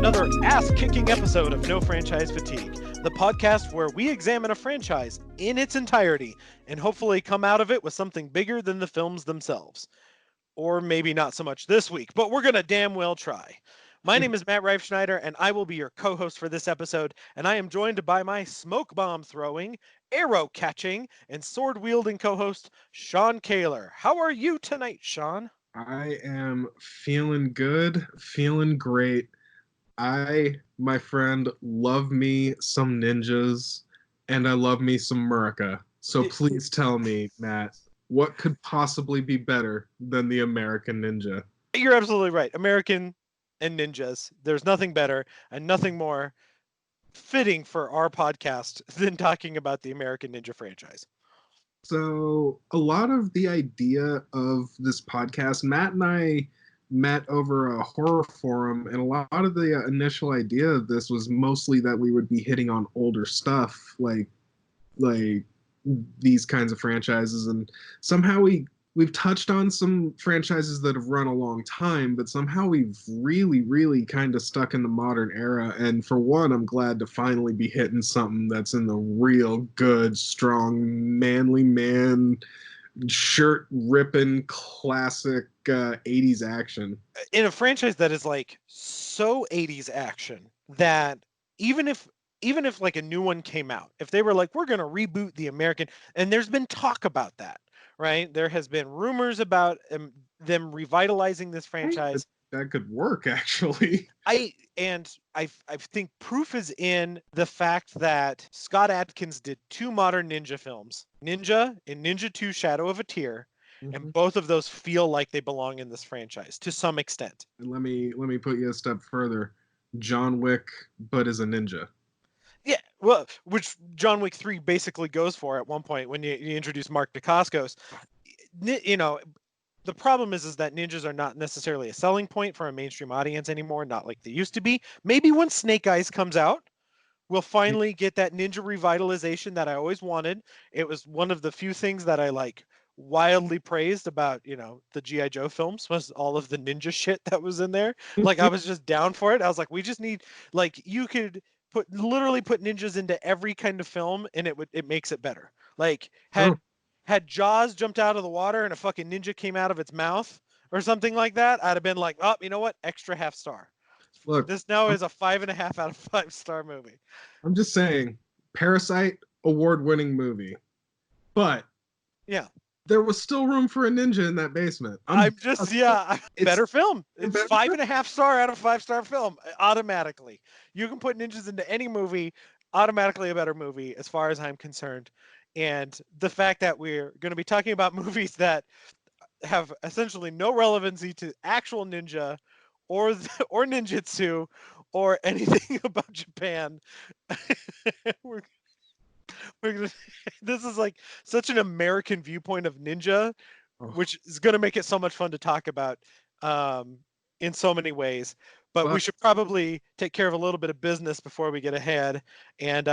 another ass-kicking episode of No Franchise Fatigue, the podcast where we examine a franchise in its entirety and hopefully come out of it with something bigger than the films themselves. Or maybe not so much this week, but we're going to damn well try. My name is Matt Reifschneider, and I will be your co-host for this episode, and I am joined by my smoke bomb throwing, arrow catching, and sword wielding co-host, Sean Caylor. How are you tonight, Sean? I am feeling good, feeling great. My friend, love me some ninjas, and I love me some America. So please tell me, Matt, what could possibly be better than the American Ninja? You're absolutely right. American and ninjas. There's nothing better and nothing more fitting for our podcast than talking about the American Ninja franchise. So, a lot of the idea of this podcast, Matt and I met over a horror forum, and a lot of the initial idea of this was mostly that we would be hitting on older stuff, like these kinds of franchises, and somehow we've touched on some franchises that have run a long time, but somehow we've really kind of stuck in the modern era. And for one, I'm glad to finally be hitting something that's in the real good, strong, manly man, shirt ripping, classic 80s action. In a franchise that is like so 80s action that even if like a new one came out, if they were like, we're going to reboot the American, and there's been talk about that, right? There has been rumors about them revitalizing this franchise. That could work, actually. I think proof is in the fact that Scott Adkins did two modern ninja films, Ninja and Ninja 2 Shadow of a Tear, and both of those feel like they belong in this franchise to some extent. And let me put you a step further. John Wick, but as a ninja. Yeah, well, which John Wick 3 basically goes for at one point when you introduce Mark Dacascos. You know, the problem is that ninjas are not necessarily a selling point for a mainstream audience anymore, not like they used to be. Maybe when Snake Eyes comes out, we'll finally get that ninja revitalization that I always wanted. It was one of the few things that I like wildly praised about, the G.I. Joe films was all of the ninja shit that was in there. Like, I was just down for it. I was like, we just need, like, you could literally put ninjas into every kind of film and it makes it better. Like, had Jaws jumped out of the water and a fucking ninja came out of its mouth or something like that, I'd have been like, oh, you know what? Extra half star. Look, this now is a 5.5 out of 5-star movie. I'm just saying, Parasite, award-winning movie. But yeah, there was still room for a ninja in that basement. Better film. It's 5.5 star out of 5-star film automatically. You can put ninjas into any movie, automatically a better movie as far as I'm concerned. And the fact that we're going to be talking about movies that have essentially no relevancy to actual ninja or ninjutsu or anything about Japan. This is like such an American viewpoint of ninja, which is going to make it so much fun to talk about in so many ways. But we should probably take care of a little bit of business before we get ahead. And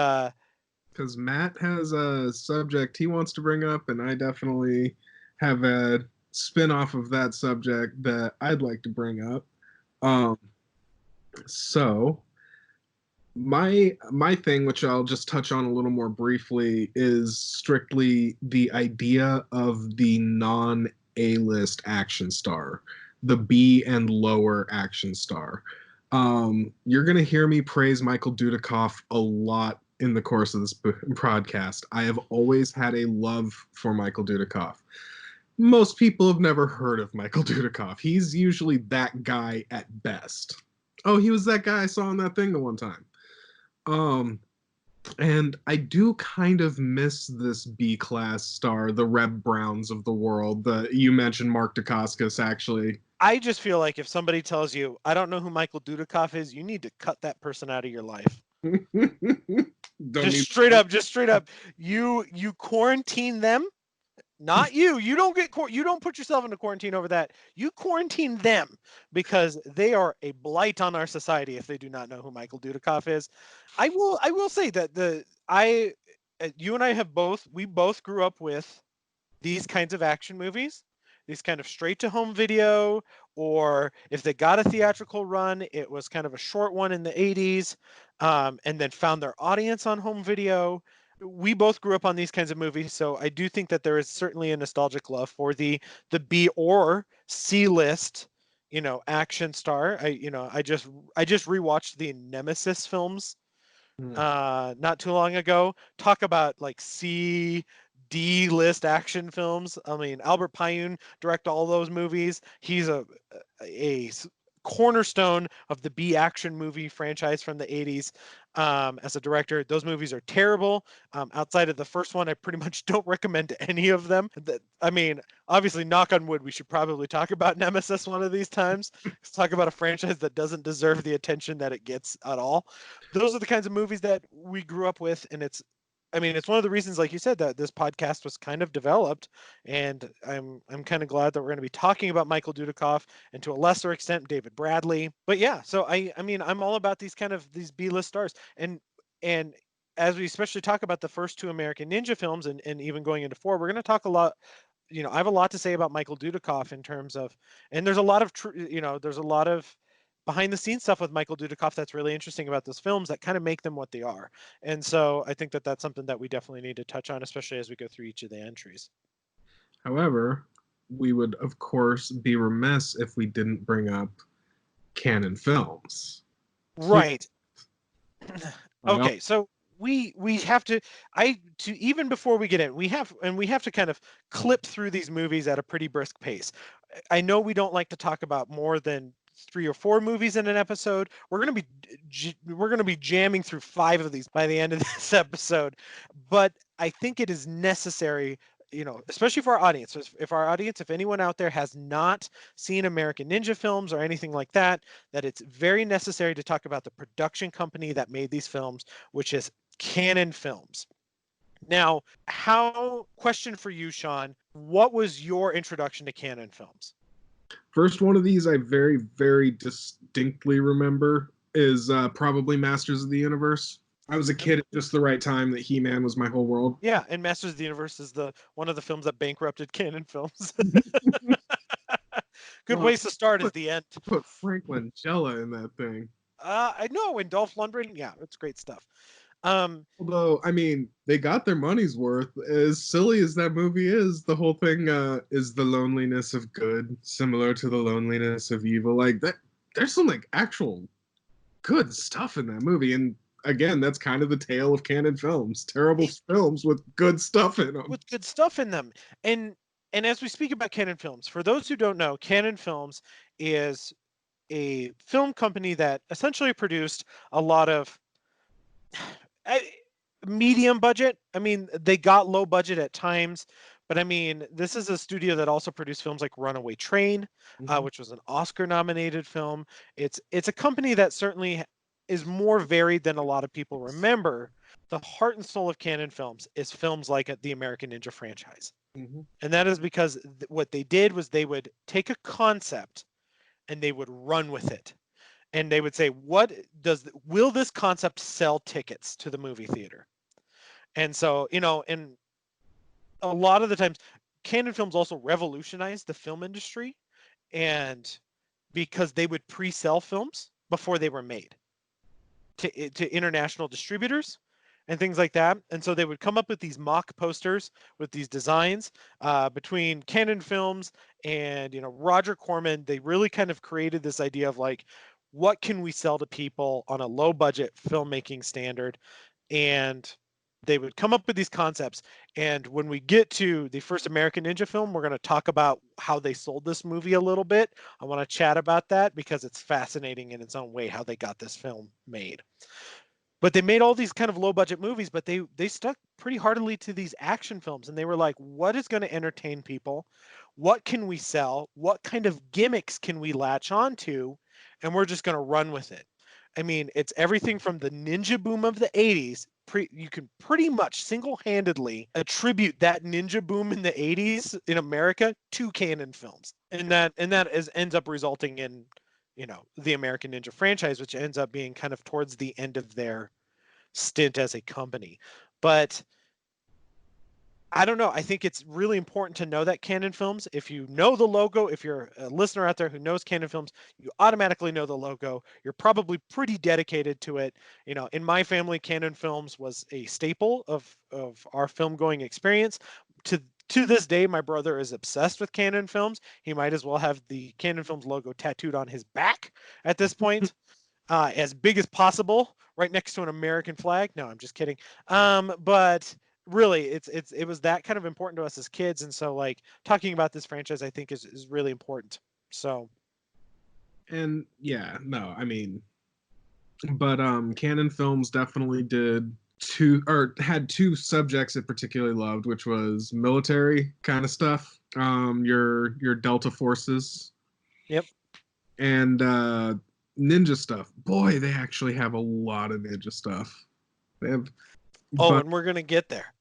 because Matt has a subject he wants to bring up, and I definitely have a spin-off of that subject that I'd like to bring up. So my thing, which I'll just touch on a little more briefly, is strictly the idea of the non-A-list action star, the B and lower action star. You're going to hear me praise Michael Dudikoff a lot in the course of this podcast. I have always had a love for Michael Dudikoff. Most people have never heard of Michael Dudikoff. He's usually that guy at best. Oh, he was that guy I saw in that thing the one time. And I do kind of miss this B-class star, the Reb Browns of the world. You mentioned Mark Dacascos, actually. I just feel like if somebody tells you, I don't know who Michael Dudikoff is, you need to cut that person out of your life. Just straight up. You quarantine them. Not you. You don't put yourself into quarantine over that. You quarantine them because they are a blight on our society if they do not know who Michael Dudikoff is. I will say that you and I we both grew up with these kinds of action movies, these kind of straight to home video or if they got a theatrical run, it was kind of a short one in the 80s, and then found their audience on home video. We both grew up on these kinds of movies, so I do think that there is certainly a nostalgic love for the B or C list, action star. I just rewatched the Nemesis films not too long ago. Talk about like C, D list action films. I mean, Albert Pyun directed all those movies. He's a cornerstone of the B action movie franchise from the 80s as a director. Those movies are terrible. Outside of the first one, I pretty much don't recommend any of them. I mean, obviously, knock on wood, we should probably talk about Nemesis one of these times. Let's talk about a franchise that doesn't deserve the attention that it gets at all. Those are the kinds of movies that we grew up with, and it's one of the reasons, like you said, that this podcast was kind of developed, and I'm kind of glad that we're going to be talking about Michael Dudikoff and to a lesser extent David Bradley. But yeah, so I mean I'm all about these B-list stars, and as we especially talk about the first two American Ninja films, and even going into four, we're going to talk a lot. I have a lot to say about Michael Dudikoff in terms of, and there's a lot of there's a lot of behind the scenes stuff with Michael Dudikoff that's really interesting about those films that kind of make them what they are. And so I think that that's something that we definitely need to touch on, especially as we go through each of the entries. However, we would, of course, be remiss if we didn't bring up Canon Films. Right. Okay, so we have to even before we get in, we have to kind of clip through these movies at a pretty brisk pace. I know we don't like to talk about more than 3 or 4 movies in an episode. We're going to be jamming through 5 of these by the end of this episode, but I think it is necessary, especially for our audience. If anyone out there has not seen American Ninja films or anything like that, that it's very necessary to talk about the production company that made these films, which is Canon Films. Now, question for you, Sean, what was your introduction to Canon Films? First one of these I very, very distinctly remember is probably Masters of the Universe. I was a kid at just the right time that He-Man was my whole world. Yeah, and Masters of the Universe is one of the films that bankrupted Canon Films. Good place to start is the end. Put Frank Langella in that thing. I know, and Dolph Lundgren, yeah, it's great stuff. Although, I mean, they got their money's worth. As silly as that movie is, the whole thing is the loneliness of good, similar to the loneliness of evil. Like that, there's some like actual good stuff in that movie. And again, that's kind of the tale of Canon Films. Terrible films with good stuff in them. With good stuff in them. And as we speak about Canon Films, for those who don't know, Canon Films is a film company that essentially produced a lot of medium budget. I mean, they got low budget at times, but I mean, this is a studio that also produced films like Runaway Train, which was an Oscar-nominated film. It's a company that certainly is more varied than a lot of people remember. The heart and soul of Canon Films is films like the American Ninja franchise. And that is because what they did was they would take a concept and they would run with it. And they would say, will this concept sell tickets to the movie theater? And so, and a lot of the times, Canon Films also revolutionized the film industry, and because they would pre-sell films before they were made to international distributors and things like that. And so they would come up with these mock posters with these designs between Canon Films and Roger Corman. They really kind of created this idea of like, what can we sell to people on a low budget filmmaking standard? And they would come up with these concepts. And when we get to the first American Ninja film, we're going to talk about how they sold this movie a little bit. I want to chat about that because it's fascinating in its own way how they got this film made. But they made all these kind of low budget movies, but they stuck pretty heartily to these action films. And they were like, what is going to entertain people? What can we sell? What kind of gimmicks can we latch onto? And we're just going to run with it. I mean, it's everything from the ninja boom of the 80s. You can pretty much single-handedly attribute that ninja boom in the 80s in America to Canon Films. And that ends up resulting in the American Ninja franchise, which ends up being kind of towards the end of their stint as a company. But I don't know. I think it's really important to know that Canon Films. If you know the logo, if you're a listener out there who knows Canon Films, you automatically know the logo. You're probably pretty dedicated to it. You know, in my family, Canon Films was a staple of our film going experience. To this day, my brother is obsessed with Canon Films. He might as well have the Canon Films logo tattooed on his back at this point, as big as possible, right next to an American flag. No, I'm just kidding. But really, it was that kind of important to us as kids, and so like talking about this franchise, I think is really important. So, And yeah, no, I mean, but Canon Films definitely did two or had two subjects it particularly loved, which was military kind of stuff, your Delta forces, yep. and ninja stuff. Boy, they actually have a lot of ninja stuff. They have, Oh, but and we're gonna get there.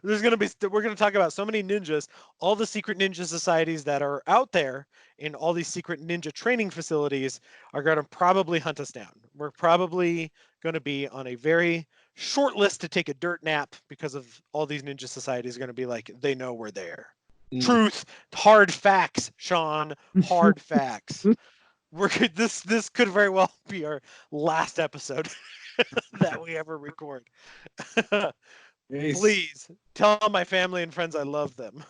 We're gonna talk about so many ninjas, all the secret ninja societies that are out there, and all these secret ninja training facilities are gonna probably hunt us down. We're probably gonna be on a very short list to take a dirt nap because of all these ninja societies are gonna be like, they know we're there. Truth, hard facts, Sean, hard facts. This could very well be our last episode that we ever record. Ace. Please tell my family and friends I love them.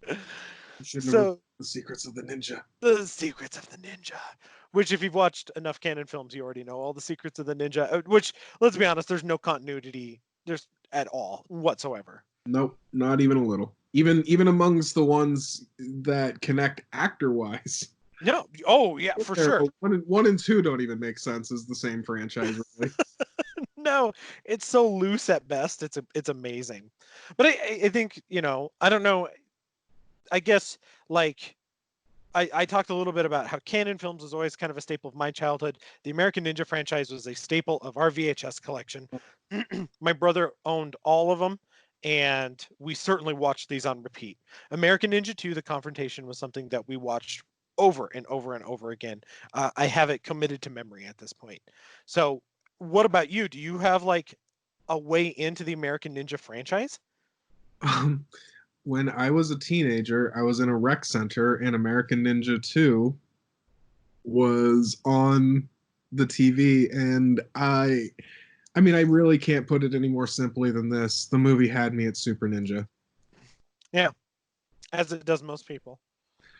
You shouldn't have revealed So, the secrets of the ninja. the secrets of the ninja, which if you've watched enough Canon films, you already know all the secrets of the ninja. Which, let's be honest, there's no continuity, there's at all whatsoever. Nope, not even a little. Even amongst the ones that connect actor wise. No, oh yeah, for sure. One and two don't even make sense as the same franchise, really. No, it's so loose at best. It's amazing, but I think I don't know. I guess like I talked a little bit about how Canon Films was always kind of a staple of my childhood. The American Ninja franchise was a staple of our VHS collection. My brother owned all of them, and we certainly watched these on repeat. American Ninja 2, The Confrontation, was something that we watched over and over and over again. I have it committed to memory at this point. So, what about you? Do you have like a way into the American Ninja franchise? Um, when I was a teenager, I was in a rec center, and American Ninja 2 was on the TV, and I mean, I really can't put it any more simply than this. The movie had me at Super Ninja. Yeah, as it does most people.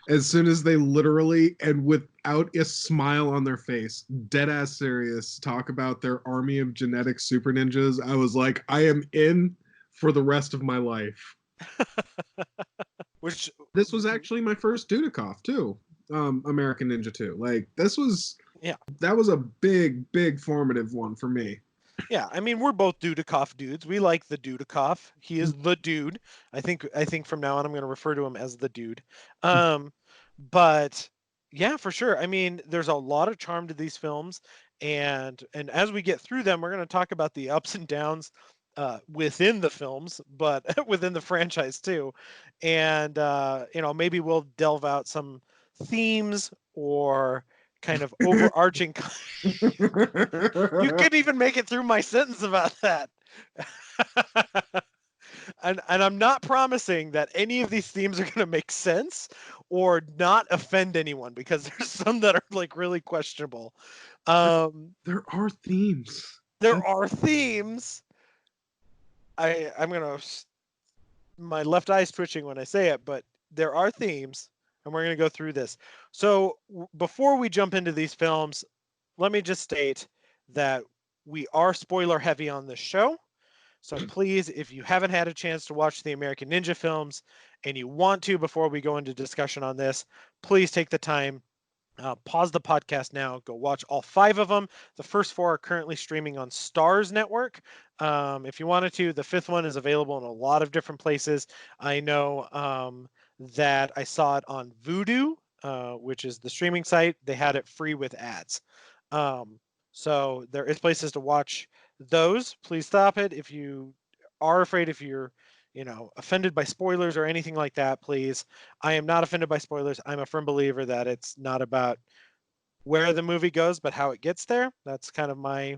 As soon as they literally and without a smile on their face, dead ass serious, talk about their army of genetic super ninjas, I was like, I am in for the rest of my life. Which This was actually my first Dudikoff too. American Ninja 2. Like yeah. that was a big formative one for me. Yeah, I mean we're both Dudikoff dudes. We like the Dudikoff. He is the dude. I think from now on I'm going to refer to him as the dude. But yeah, for sure. I mean, there's a lot of charm to these films, and as we get through them, we're going to talk about the ups and downs within the films, but within the franchise too. And maybe we'll delve out some themes or kind of overarching. You couldn't even make it through my sentence about that. And I'm not promising that any of these themes are going to make sense or not offend anyone because there's some that are like really questionable. There are themes. There are themes. I'm going to my left eye's twitching when I say it, but there are themes and we're going to go through this. So before we jump into these films, let me just state that we are spoiler heavy on this show. So please, if you haven't had a chance to watch the American Ninja films and you want to before we go into discussion on this, please take the time, pause the podcast now, go watch all 5 of them. The first 4 are currently streaming on Stars Network. If you wanted to, the 5th one is available in a lot of different places. I know that I saw it on Vudu, which is the streaming site. They had it free with ads. So there is places to watch those. Please stop it. If you are afraid, if you're offended by spoilers or anything like that, please. I am not offended by spoilers. I'm a firm believer that it's not about where the movie goes, but how it gets there. That's kind of my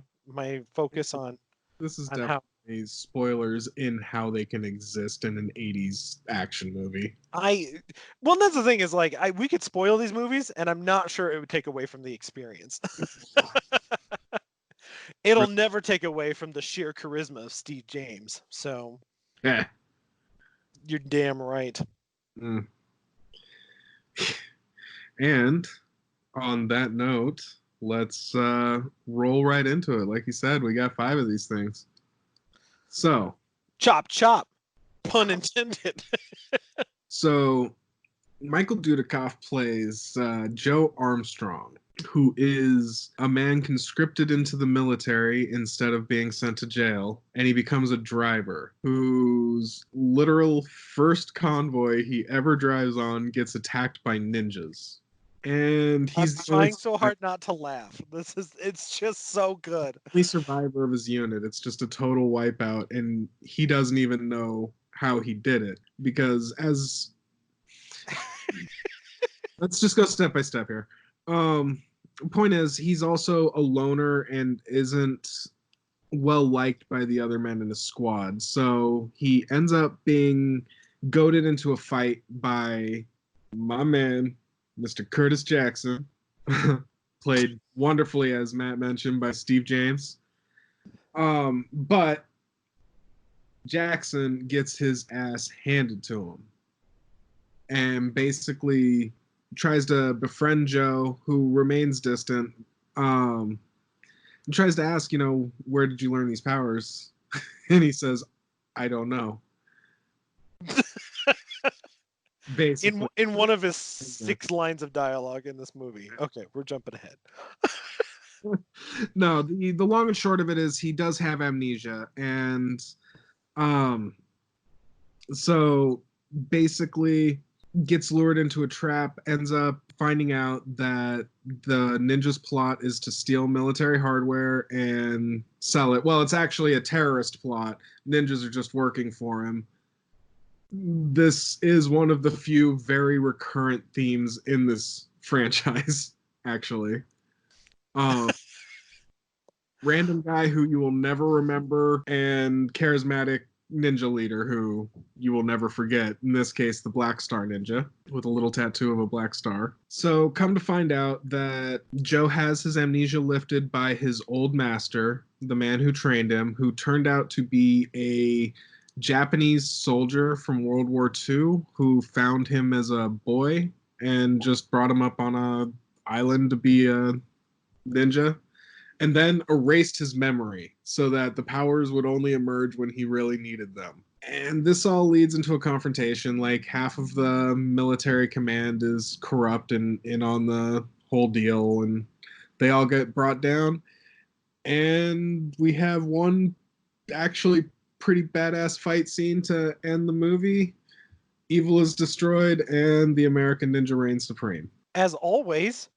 focus on This is how. these spoilers in how they can exist in an 80s action movie. Well, that's the thing is like we could spoil these movies, and I'm not sure it would take away from the experience. It'll never take away from the sheer charisma of Steve James. So, Yeah. you're damn right. Mm. And on that note, let's roll right into it. Like you said, we got 5 of these things. So, Chop, chop. Pun intended. so Michael Dudikoff plays Joe Armstrong, who is a man conscripted into the military instead of being sent to jail, and he becomes a driver whose literal first convoy he ever drives on gets attacked by ninjas. And he's I'm trying so hard not to laugh. It's just so good. the only survivor of his unit. It's just a total wipeout, and he doesn't even know how he did it because as let's just go step by step here. Point is, he's also a loner and isn't well liked by the other men in his squad. So he ends up being goaded into a fight by my man, Mr. Curtis Jackson, played wonderfully, as Matt mentioned, by Steve James. But Jackson gets his ass handed to him and basically tries to befriend Joe, who remains distant. And tries to ask, where did you learn these powers? And he says, I don't know. Basically. In one of his 6 lines of dialogue in this movie. Okay, we're jumping ahead. No, the long and short of it is he does have amnesia, and so basically gets lured into a trap, ends up finding out that the ninja's plot is to steal military hardware and sell it. Well, it's actually a terrorist plot. Ninjas are just working for him. This is one of the few very recurrent themes in this franchise, actually. Random guy who you will never remember, and charismatic ninja leader who you will never forget. In this case, the Black Star Ninja with a little tattoo of a black star. So come to find out that Joe has his amnesia lifted by his old master, the man who trained him, who turned out to be a Japanese soldier from World War II who found him as a boy and just brought him up on a island to be a ninja, and then erased his memory so that the powers would only emerge when he really needed them. And this all leads into a confrontation. Like, half of the military command is corrupt and in on the whole deal, and they all get brought down. And we have one actually pretty badass fight scene to end the movie. Evil is destroyed, and the American Ninja reigns supreme. As always.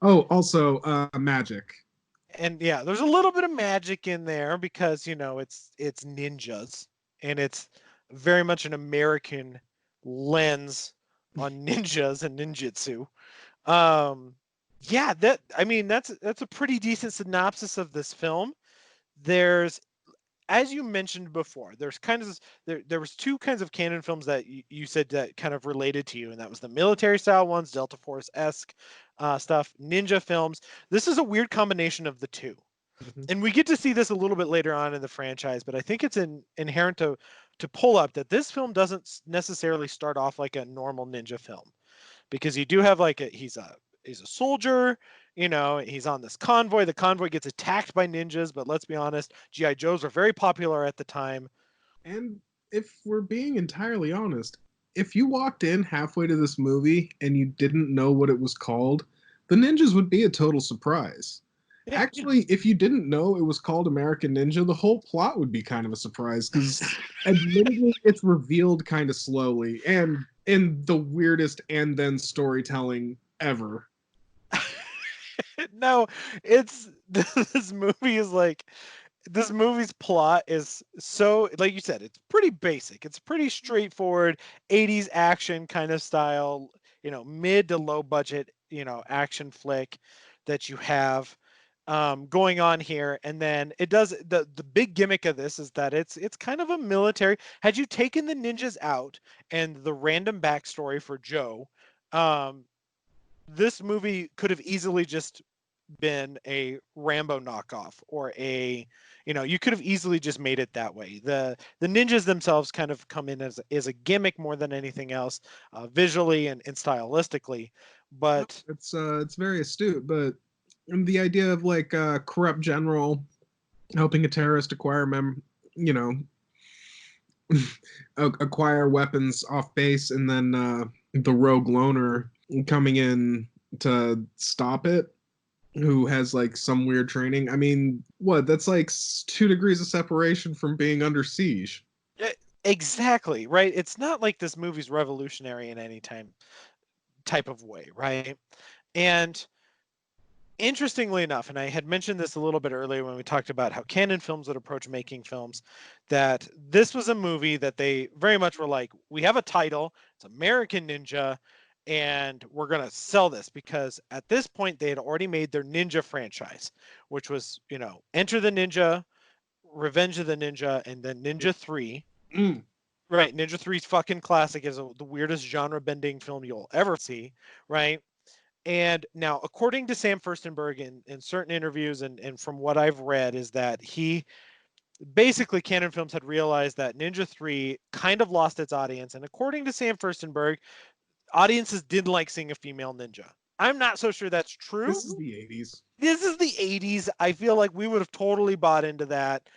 Oh, also magic. And yeah, there's a little bit of magic in there because it's ninjas, and it's very much an American lens on ninjas and ninjutsu. Yeah, that's a pretty decent synopsis of this film. There's, as you mentioned before, there's kind of there was 2 kinds of Canon films that you said that kind of related to you, and that was the military style ones, Delta Force-esque stuff, ninja films. This is a weird combination of the 2. Mm-hmm. And we get to see this a little bit later on in the franchise, but I think it's inherent to pull up that this film doesn't necessarily start off like a normal ninja film, because you do have like he's a soldier, he's on this convoy. The convoy gets attacked by ninjas, but let's be honest, GI Joes were very popular at the time. And if we're being entirely honest, if you walked in halfway to this movie and you didn't know what it was called, the ninjas would be a total surprise. Yeah. Actually, if you didn't know it was called American Ninja, the whole plot would be kind of a surprise because admittedly it's revealed kind of slowly and in the weirdest and then storytelling ever. No, this movie's plot is so, like you said, it's pretty basic. It's pretty straightforward 80s action kind of style, mid to low budget, action flick that you have. going on here. And then it does the big gimmick of this is that it's kind of a military. Had you taken the ninjas out and the random backstory for Joe, this movie could have easily just been a Rambo knockoff, or you could have easily just made it that way. The ninjas themselves kind of come in as a gimmick more than anything else, visually and stylistically. But it's very astute. But the idea of like a corrupt general helping a terrorist acquire weapons off base, and then the rogue loner coming in to stop it, who has like some weird training. I mean, what? That's like 2 degrees of separation from being under siege. Exactly, right? It's not like this movie's revolutionary in any type of way, right? And interestingly enough, and I had mentioned this a little bit earlier when we talked about how Canon Films would approach making films, that this was a movie that they very much were like, we have a title, it's American Ninja, and we're going to sell this, because at this point they had already made their Ninja franchise, which was, Enter the Ninja, Revenge of the Ninja, and then Ninja 3. Mm. Right, Ninja 3's fucking classic, is the weirdest genre-bending film you'll ever see, right? And now, according to Sam Furstenberg in certain interviews and from what I've read, is that he basically, Canon Films had realized that Ninja 3 kind of lost its audience. And according to Sam Furstenberg, audiences didn't like seeing a female ninja. I'm not so sure that's true. This is the 80s. This is the 80s. I feel like we would have totally bought into that.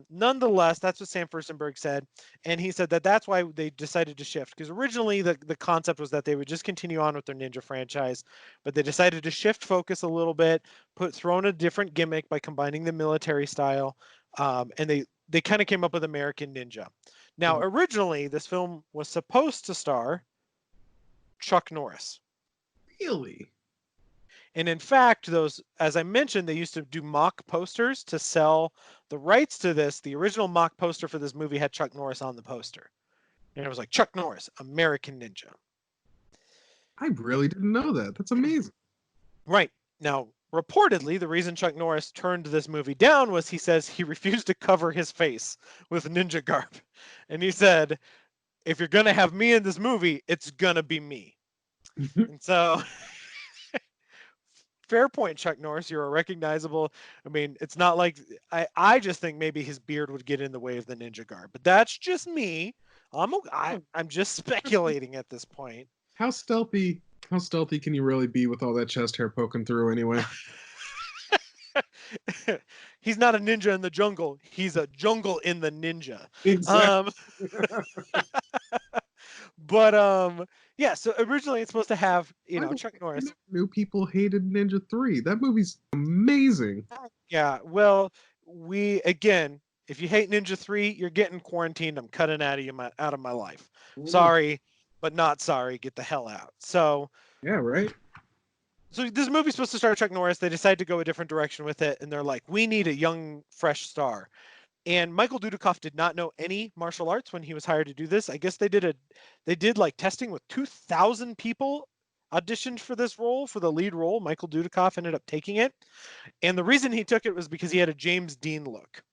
Nonetheless, that's what Sam Furstenberg said. And he said that that's why they decided to shift, because originally the concept was that they would just continue on with their Ninja franchise, but they decided to shift focus a little bit, throw in a different gimmick by combining the military style. And they kind of came up with American Ninja. Now, originally, this film was supposed to star Chuck Norris. Really? And in fact, those, as I mentioned, they used to do mock posters to sell the rights to this. The original mock poster for this movie had Chuck Norris on the poster. And it was like, Chuck Norris, American Ninja. I really didn't know that. That's amazing. Right. Now, reportedly, the reason Chuck Norris turned this movie down was he says he refused to cover his face with ninja garb. And he said, if you're going to have me in this movie, it's going to be me. And so... Fair point, Chuck Norris. You're a recognizable. I mean, it's not like I just think maybe his beard would get in the way of the ninja garb, but that's just me. I'm just speculating at this point. How stealthy can you really be with all that chest hair poking through anyway? He's not a ninja in the jungle. He's a jungle in the ninja. Exactly. But yeah, so originally it's supposed to have, Chuck Norris. New people hated Ninja 3. That movie's amazing. Yeah, well, if you hate Ninja 3, you're getting quarantined. I'm cutting out of my life. Sorry, but not sorry. Get the hell out. So yeah, right. So this movie's supposed to star Chuck Norris. They decide to go a different direction with it, and they're like, we need a young, fresh star. And Michael Dudikoff did not know any martial arts when he was hired to do this. I guess they did like testing with 2,000 people auditioned for this role, for the lead role. Michael Dudikoff ended up taking it. And the reason he took it was because he had a James Dean look.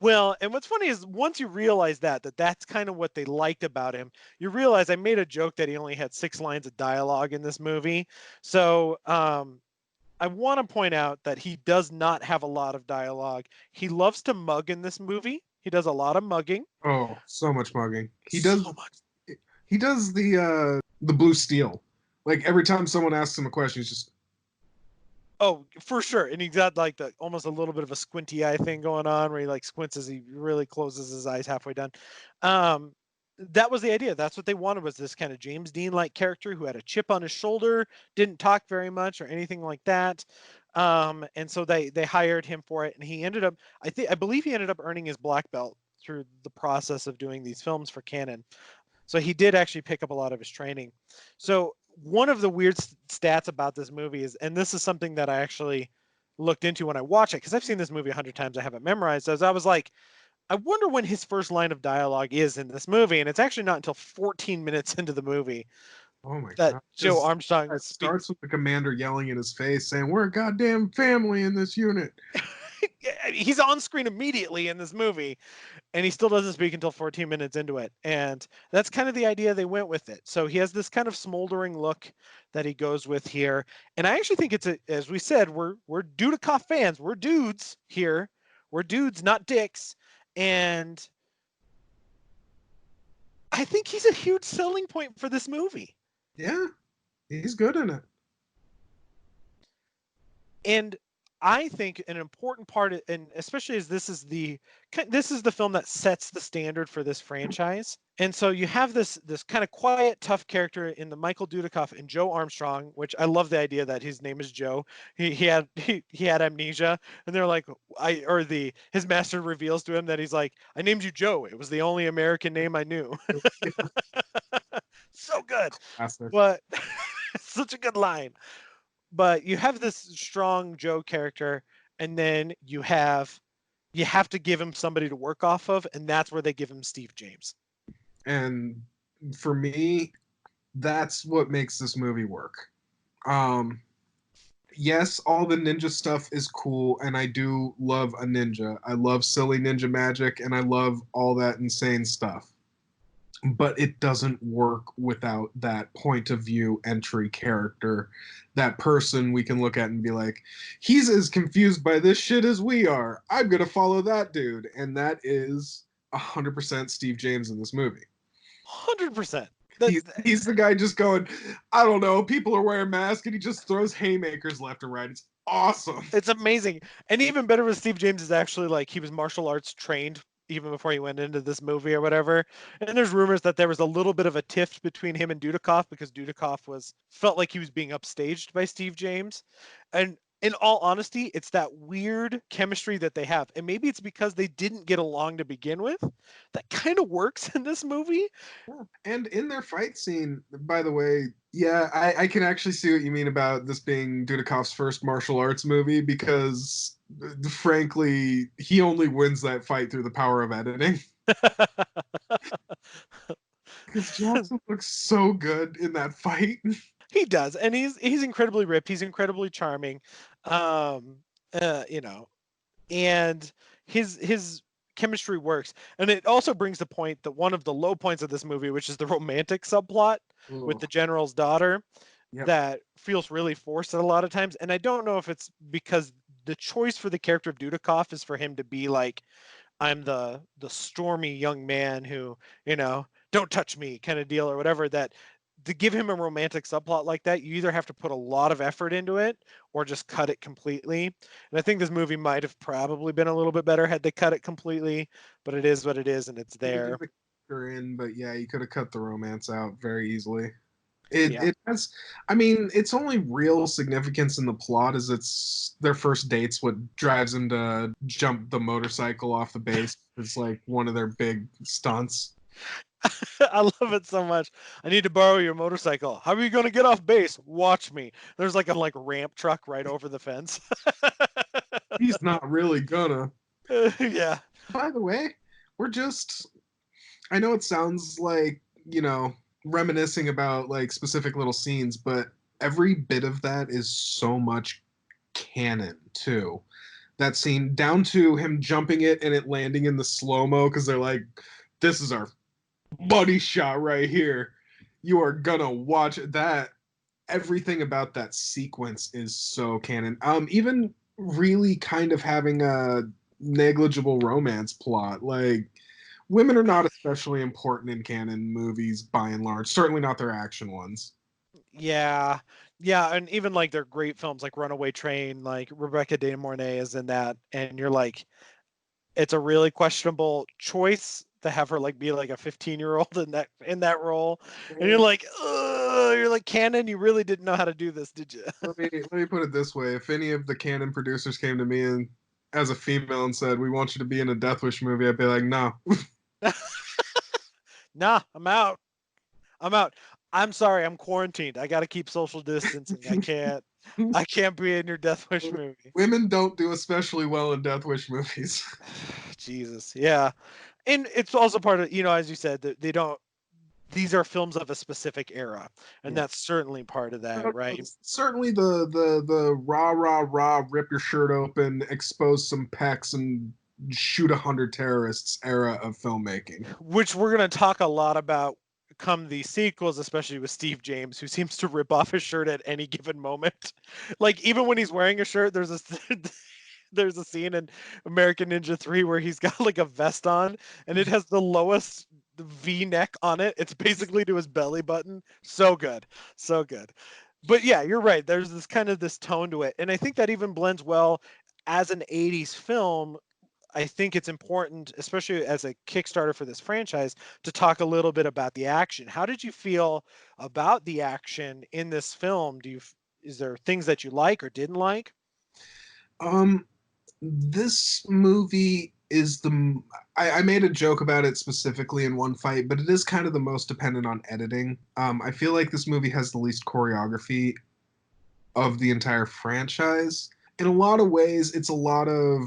Well, and what's funny is once you realize that's kind of what they liked about him, you realize I made a joke that he only had 6 lines of dialogue in this movie. So I want to point out that he does not have a lot of dialogue. He loves to mug in this movie. He does a lot of mugging. Oh, so much mugging. He does so much. He does the blue steel. Like every time someone asks him a question, he's just... Oh, for sure. And he's got like almost a little bit of a squinty eye thing going on where he like squints as he really closes his eyes halfway done. That was the idea. That's what they wanted, was this kind of James Dean-like character who had a chip on his shoulder, didn't talk very much or anything like that. And so they hired him for it, and he ended up, I believe he ended up earning his black belt through the process of doing these films for Canon. So he did actually pick up a lot of his training. So one of the weird stats about this movie is, and this is something that I actually looked into when I watched it, because I've seen this movie 100 times, I have it memorized, as I was like, I wonder when his first line of dialogue is in this movie, and it's actually not until 14 minutes into the movie. Oh my that god! Joe Armstrong It speaks. starts with the commander yelling in his face, saying, "We're a goddamn family in this unit." He's on screen immediately in this movie, and he still doesn't speak until 14 minutes into it. And that's kind of the idea they went with it. So he has this kind of smoldering look that he goes with here. And I actually think as we said, we're Dudikoff fans. We're dudes here. We're dudes, not dicks. And I think he's a huge selling point for this movie. Yeah, he's good in it. And I think an important part, and especially as this is the film that sets the standard for this franchise. And so you have this kind of quiet, tough character in the Michael Dudikoff and Joe Armstrong, which I love the idea that his name is Joe. He had amnesia, and they're like, his master reveals to him that he's like, I named you Joe. It was the only American name I knew. So good, Classic. but such a good line. But you have this strong Joe character, and then you have to give him somebody to work off of, and that's where they give him Steve James. And for me, that's what makes this movie work. Yes, all the ninja stuff is cool, and I do love a ninja. I love silly ninja magic, and I love all that insane stuff. But it doesn't work without that point of view entry character, that person we can look at and be like, he's as confused by this shit as we are. I'm gonna follow that dude, and that is 100% Steve James in this movie. 100%. He's the guy just going, I don't know, people are wearing masks, and he just throws haymakers left and right. It's awesome. It's amazing. And even better with Steve James is actually like he was martial arts trained even before he went into this movie or whatever. And there's rumors that there was a little bit of a tiff between him and Dudikoff because Dudikoff felt like he was being upstaged by Steve James. And in all honesty, it's that weird chemistry that they have. And maybe it's because they didn't get along to begin with. That kind of works in this movie. Yeah. And in their fight scene, by the way, yeah, I can actually see what you mean about this being Dudikoff's first martial arts movie because, frankly, he only wins that fight through the power of editing. Because Jackson looks so good in that fight. He does, and he's incredibly ripped. He's incredibly charming, you know, and his chemistry works. And it also brings the point that one of the low points of this movie, which is the romantic subplot with Ooh. the general's daughter, Yep. that feels really forced at a lot of times. And I don't know if it's because the choice for the character of Dudikoff is for him to be like, I'm the stormy young man who, don't touch me kind of deal or whatever, that to give him a romantic subplot like that, you either have to put a lot of effort into it or just cut it completely. And I think this movie might have probably been a little bit better had they cut it completely, but it is what it is and it's there. The character in, but yeah, you could have cut the romance out very easily. It has, I mean, its only real significance in the plot is it's their first dates. What drives them to jump the motorcycle off the base is like one of their big stunts. I love it so much. I need to borrow your motorcycle. How are you going to get off base? Watch me. There's like a ramp truck right over the fence. He's not really gonna. Yeah. By the way, I know it sounds like, reminiscing about like specific little scenes, but every bit of that is so much canon too. That scene down to him jumping it and it landing in the slow-mo because they're like, this is our buddy shot right here. You are gonna watch that. Everything about that sequence is so canon. Even really kind of having a negligible romance plot. Like, women are not especially important in canon movies by and large. Certainly not their action ones. Yeah. Yeah. And even like their great films like Runaway Train, like Rebecca De Mornay is in that. And you're like, it's a really questionable choice to have her like be like a 15-year-old in that role. And you're like, ugh, you're like, Canon, you really didn't know how to do this, did you? Let me put it this way: if any of the canon producers came to me and as a female and said, "We want you to be in a Death Wish movie," I'd be like, "No." Nah, I'm out. I'm out. I'm sorry, I'm quarantined. I got to keep social distancing. I can't be in your Death Wish movie. Women don't do especially well in Death Wish movies. Jesus. Yeah. And it's also part of, as you said, that these are films of a specific era, and Yeah. that's certainly part of that, right? Certainly the rah rah rah, rip your shirt open, expose some pecs, and shoot 100 terrorists era of filmmaking. Which we're going to talk a lot about come the sequels, especially with Steve James, who seems to rip off his shirt at any given moment. Like even when he's wearing a shirt, there's a there's a scene in American Ninja 3 where he's got like a vest on and it has the lowest V-neck on it. It's basically to his belly button. So good. So good. But yeah, you're right. There's this kind of this tone to it. And I think that even blends well as an 80s film. I think it's important, especially as a Kickstarter for this franchise, to talk a little bit about the action. How did you feel about the action in this film? Is there things that you like or didn't like? Um, this movie is I made a joke about it specifically in one fight, but it is kind of the most dependent on editing. I feel like this movie has the least choreography of the entire franchise. In a lot of ways, it's a lot of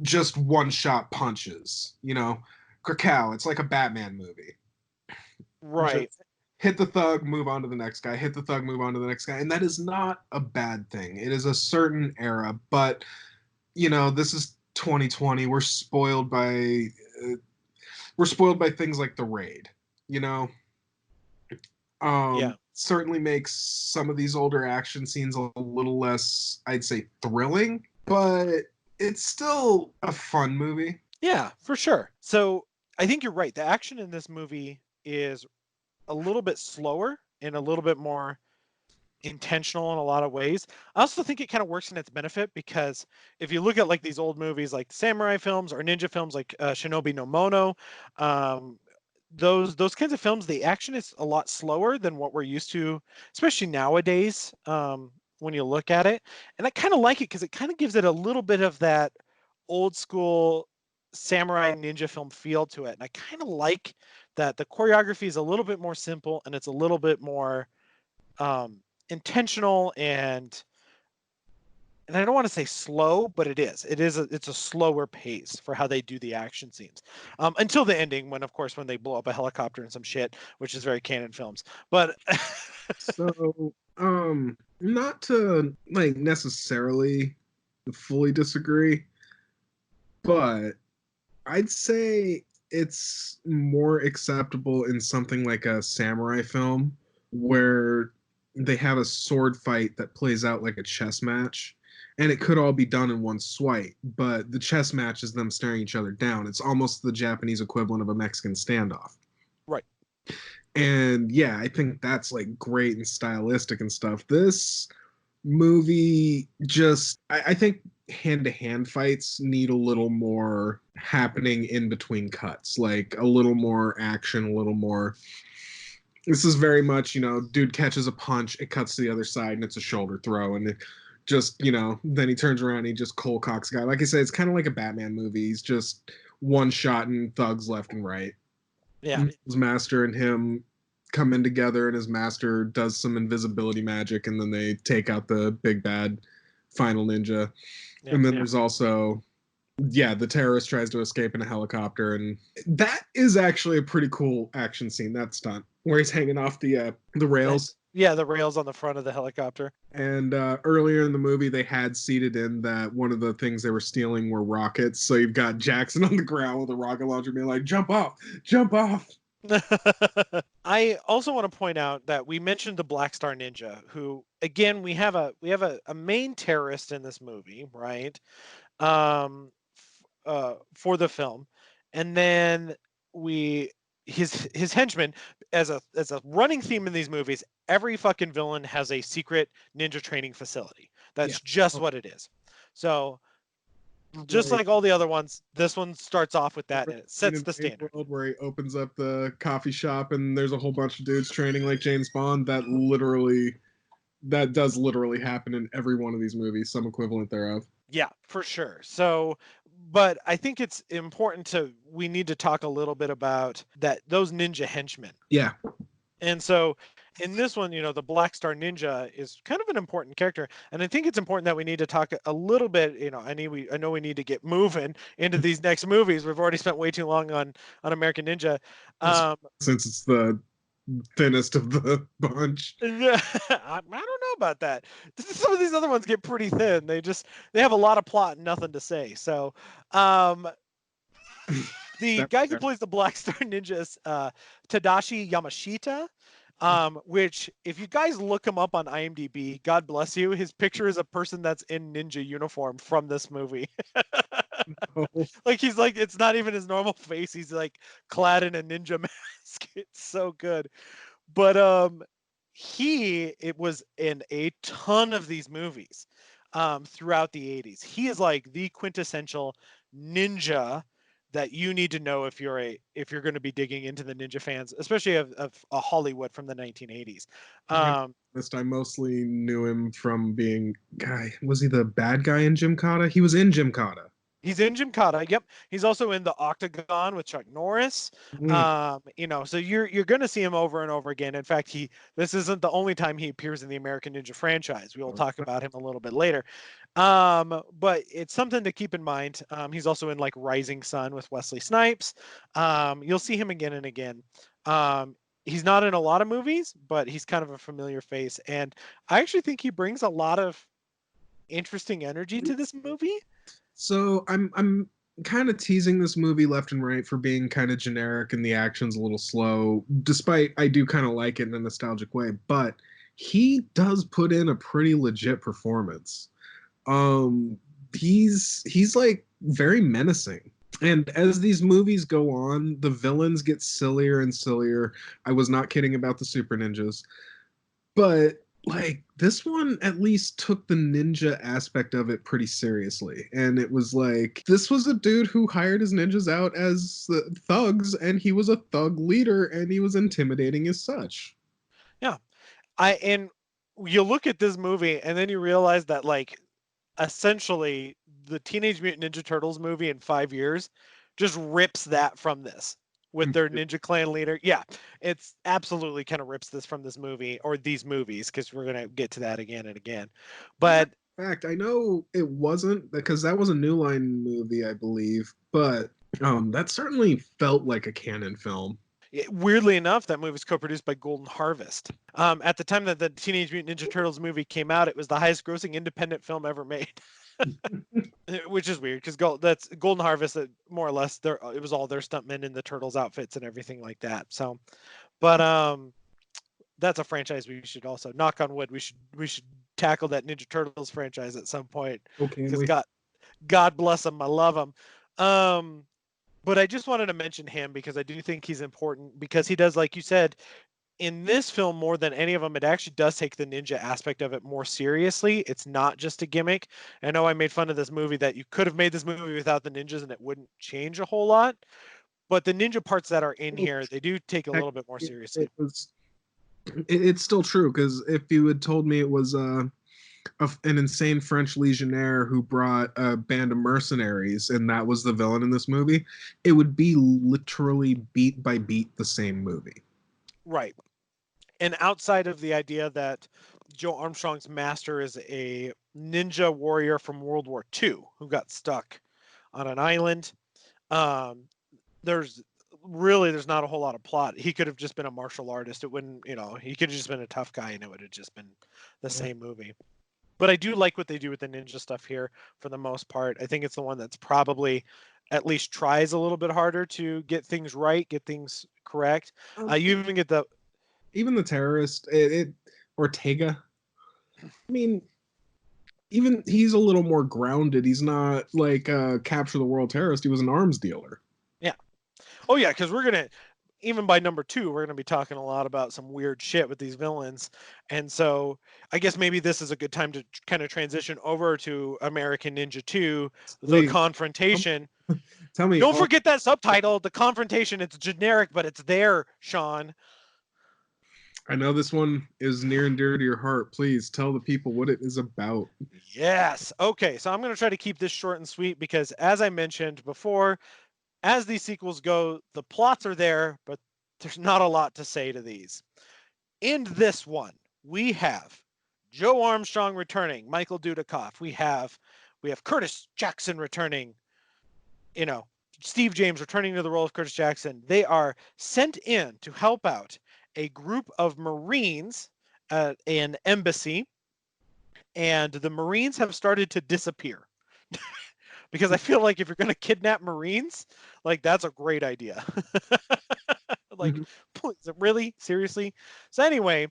just one shot punches. You know, Krakow, it's like a Batman movie. Right. Just hit the thug, move on to the next guy, hit the thug, move on to the next guy. And that is not a bad thing. It is a certain era, but you know, this is 2020. We're spoiled by things like The Raid, you know. Yeah. Certainly makes some of these older action scenes a little less, I'd say, thrilling, but it's still a fun movie. Yeah, for sure. So I think you're right. The action in this movie is a little bit slower and a little bit more intentional in a lot of ways. I also think it kind of works in its benefit because if you look at like these old movies like samurai films or ninja films like Shinobi no Mono, um, those kinds of films, the action is a lot slower than what we're used to, especially nowadays. When you look at it, and I kind of like it because it kind of gives it a little bit of that old school samurai ninja film feel to it, and I kind of like that the choreography is a little bit more simple and it's a little bit more um, intentional and I don't want to say slow, but it is. It's a slower pace for how they do the action scenes until the ending, when of course when they blow up a helicopter and some shit, which is very Canon Films. But So, not to like necessarily fully disagree, but I'd say it's more acceptable in something like a samurai film where they have a sword fight that plays out like a chess match. And it could all be done in one swipe, but the chess match is them staring each other down. It's almost the Japanese equivalent of a Mexican standoff. right, And yeah, I think that's like great and stylistic and stuff. This movie just, I think hand to hand fights need a little more happening in between cuts, like a little more action, a little more. This is very much, you know, dude catches a punch, it cuts to the other side, and it's a shoulder throw, and it just, you know, then he turns around and he just cold cocks a guy. Like I said, it's kind of like a Batman movie. He's just one shot and thugs left and right. yeah, His master and him come in together, and his master does some invisibility magic, and then they take out the big bad final ninja. yeah, And then there's also, yeah, the terrorist tries to escape in a helicopter, and that is actually a pretty cool action scene. That stunt where he's hanging off the rails. yeah. The rails on the front of the helicopter. And earlier in the movie, they had seeded in that one of the things they were stealing were rockets. So you've got Jackson on the ground with a rocket launcher being like, jump off, jump off. I also want to point out that we mentioned the Black Star Ninja, who again we have a main terrorist in this movie, right? For the film, and then we his henchmen as a running theme in these movies. Every fucking villain has a secret ninja training facility. Yeah. That's just what it is. So just Like, like all the other ones, this one starts off with that and it in sets an the ape standard. world where he opens up the coffee shop and there's a whole bunch of dudes training like James Bond, that does literally happen in every one of these movies, some equivalent thereof. Yeah, for sure. So, but I think it's important we need to talk a little bit about those ninja henchmen. Yeah. And so in this one, the Black Star Ninja is kind of an important character, and I think it's important that we need to talk a little bit. I know we need to get moving into these next movies. We've already spent way too long on American Ninja. Since it's the thinnest of the bunch. Yeah, I don't know about that. Some of these other ones get pretty thin. They have a lot of plot and nothing to say. So, the guy who plays the Black Star Ninja is Tadashi Yamashita. Which, if you guys look him up on IMDb, God bless you, his picture is a person that's in ninja uniform from this movie. Like, he's like, it's not even his normal face. He's like clad in a ninja mask. It's so good. But it was in a ton of these movies throughout the 80s. He is like the quintessential ninja that you need to know if you're going to be digging into the ninja fans, especially of a Hollywood from the 1980s. I mostly knew him from being was he the bad guy in Gymkata? He was in Gymkata. He's in Gymkata. Yep. He's also in the Octagon with Chuck Norris. So you're going to see him over and over again. In fact, this isn't the only time he appears in the American Ninja franchise. We will talk about him a little bit later. But it's something to keep in mind. He's also in like Rising Sun with Wesley Snipes. You'll see him again and again. He's not in a lot of movies, but he's kind of a familiar face. And I actually think he brings a lot of interesting energy to this movie. So I'm kind of teasing this movie left and right for being kind of generic and the action's a little slow, despite I do kind of like it in a nostalgic way, but he does put in a pretty legit performance. He's like very menacing. And as these movies go on, the villains get sillier and sillier. I was not kidding about the super ninjas. But like this one at least took the ninja aspect of it pretty seriously, and it was like this was a dude who hired his ninjas out as thugs, and he was a thug leader, and he was intimidating as such. Yeah, and you look at this movie and then you realize that like essentially the Teenage Mutant Ninja Turtles movie in 5 years just rips that from this with their Ninja Clan leader. Yeah, it's absolutely kind of rips this from this movie or these movies, because we're going to get to that again and again. But in fact, I know it wasn't, because that was a New Line movie, I believe, but that certainly felt like a Canon film. Weirdly enough, that movie was co-produced by Golden Harvest. At the time that the Teenage Mutant Ninja Turtles movie came out, it was the highest grossing independent film ever made. Which is weird, because that's Golden Harvest, that more or less it was all their stuntmen in the Turtles outfits and everything like that. So, but that's a franchise we should also, knock on wood, we should tackle that Ninja Turtles franchise at some point. Okay, because God bless them, I love them. But I just wanted to mention him because I do think he's important, because he does, like you said, in this film more than any of them, it actually does take the ninja aspect of it more seriously. It's not just a gimmick. I know I made fun of this movie that you could have made this movie without the ninjas and it wouldn't change a whole lot. But the ninja parts that are in here, they do take a little bit more seriously. It's still true, because if you had told me it was an insane French legionnaire who brought a band of mercenaries and that was the villain in this movie, it would be literally beat by beat the same movie. Right. And outside of the idea that Joe Armstrong's master is a ninja warrior from World War II who got stuck on an island, there's not a whole lot of plot. He could have just been a martial artist. It wouldn't, he could have just been a tough guy and it would have just been the same movie. But I do like what they do with the ninja stuff here for the most part. I think it's the one that's probably at least tries a little bit harder to get things right, get things correct. You even get even the terrorist, Ortega. I mean, even he's a little more grounded. He's not like a capture the world terrorist. He was an arms dealer. Yeah. Oh yeah, because even by number 2, we're gonna be talking a lot about some weird shit with these villains, and so I guess maybe this is a good time to kind of transition over to American Ninja 2, The Confrontation. Tell me. Don't forget that subtitle, The Confrontation. It's generic, but it's there, Sean. I know this one is near and dear to your heart. Please tell the people what it is about. Yes. Okay, so I'm going to try to keep this short and sweet because, as I mentioned before, as these sequels go, the plots are there, but there's not a lot to say to these. in this one, we have Joe Armstrong returning, Michael Dudikoff. We have Curtis Jackson returning, Steve James returning to the role of Curtis Jackson. They are sent in to help out a group of Marines at an embassy, and the Marines have started to disappear. Because I feel like if you're going to kidnap Marines, like, that's a great idea. Like, really? Seriously? So anyway,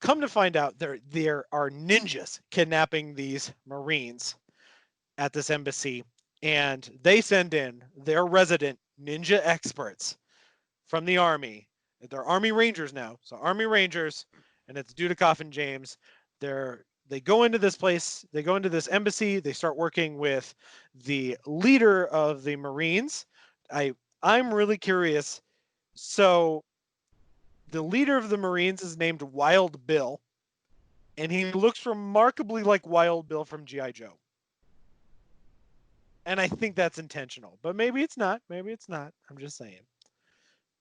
come to find out, there are ninjas kidnapping these Marines at this embassy, and they send in their resident ninja experts from the Army. They're Army Rangers now. So Army Rangers, and it's Dudikoff and James. They go into this place, they go into this embassy, they start working with the leader of the Marines. I'm really curious. So the leader of the Marines is named Wild Bill, and he looks remarkably like Wild Bill from G.I. Joe. And I think that's intentional, but maybe it's not. Maybe it's not. I'm just saying.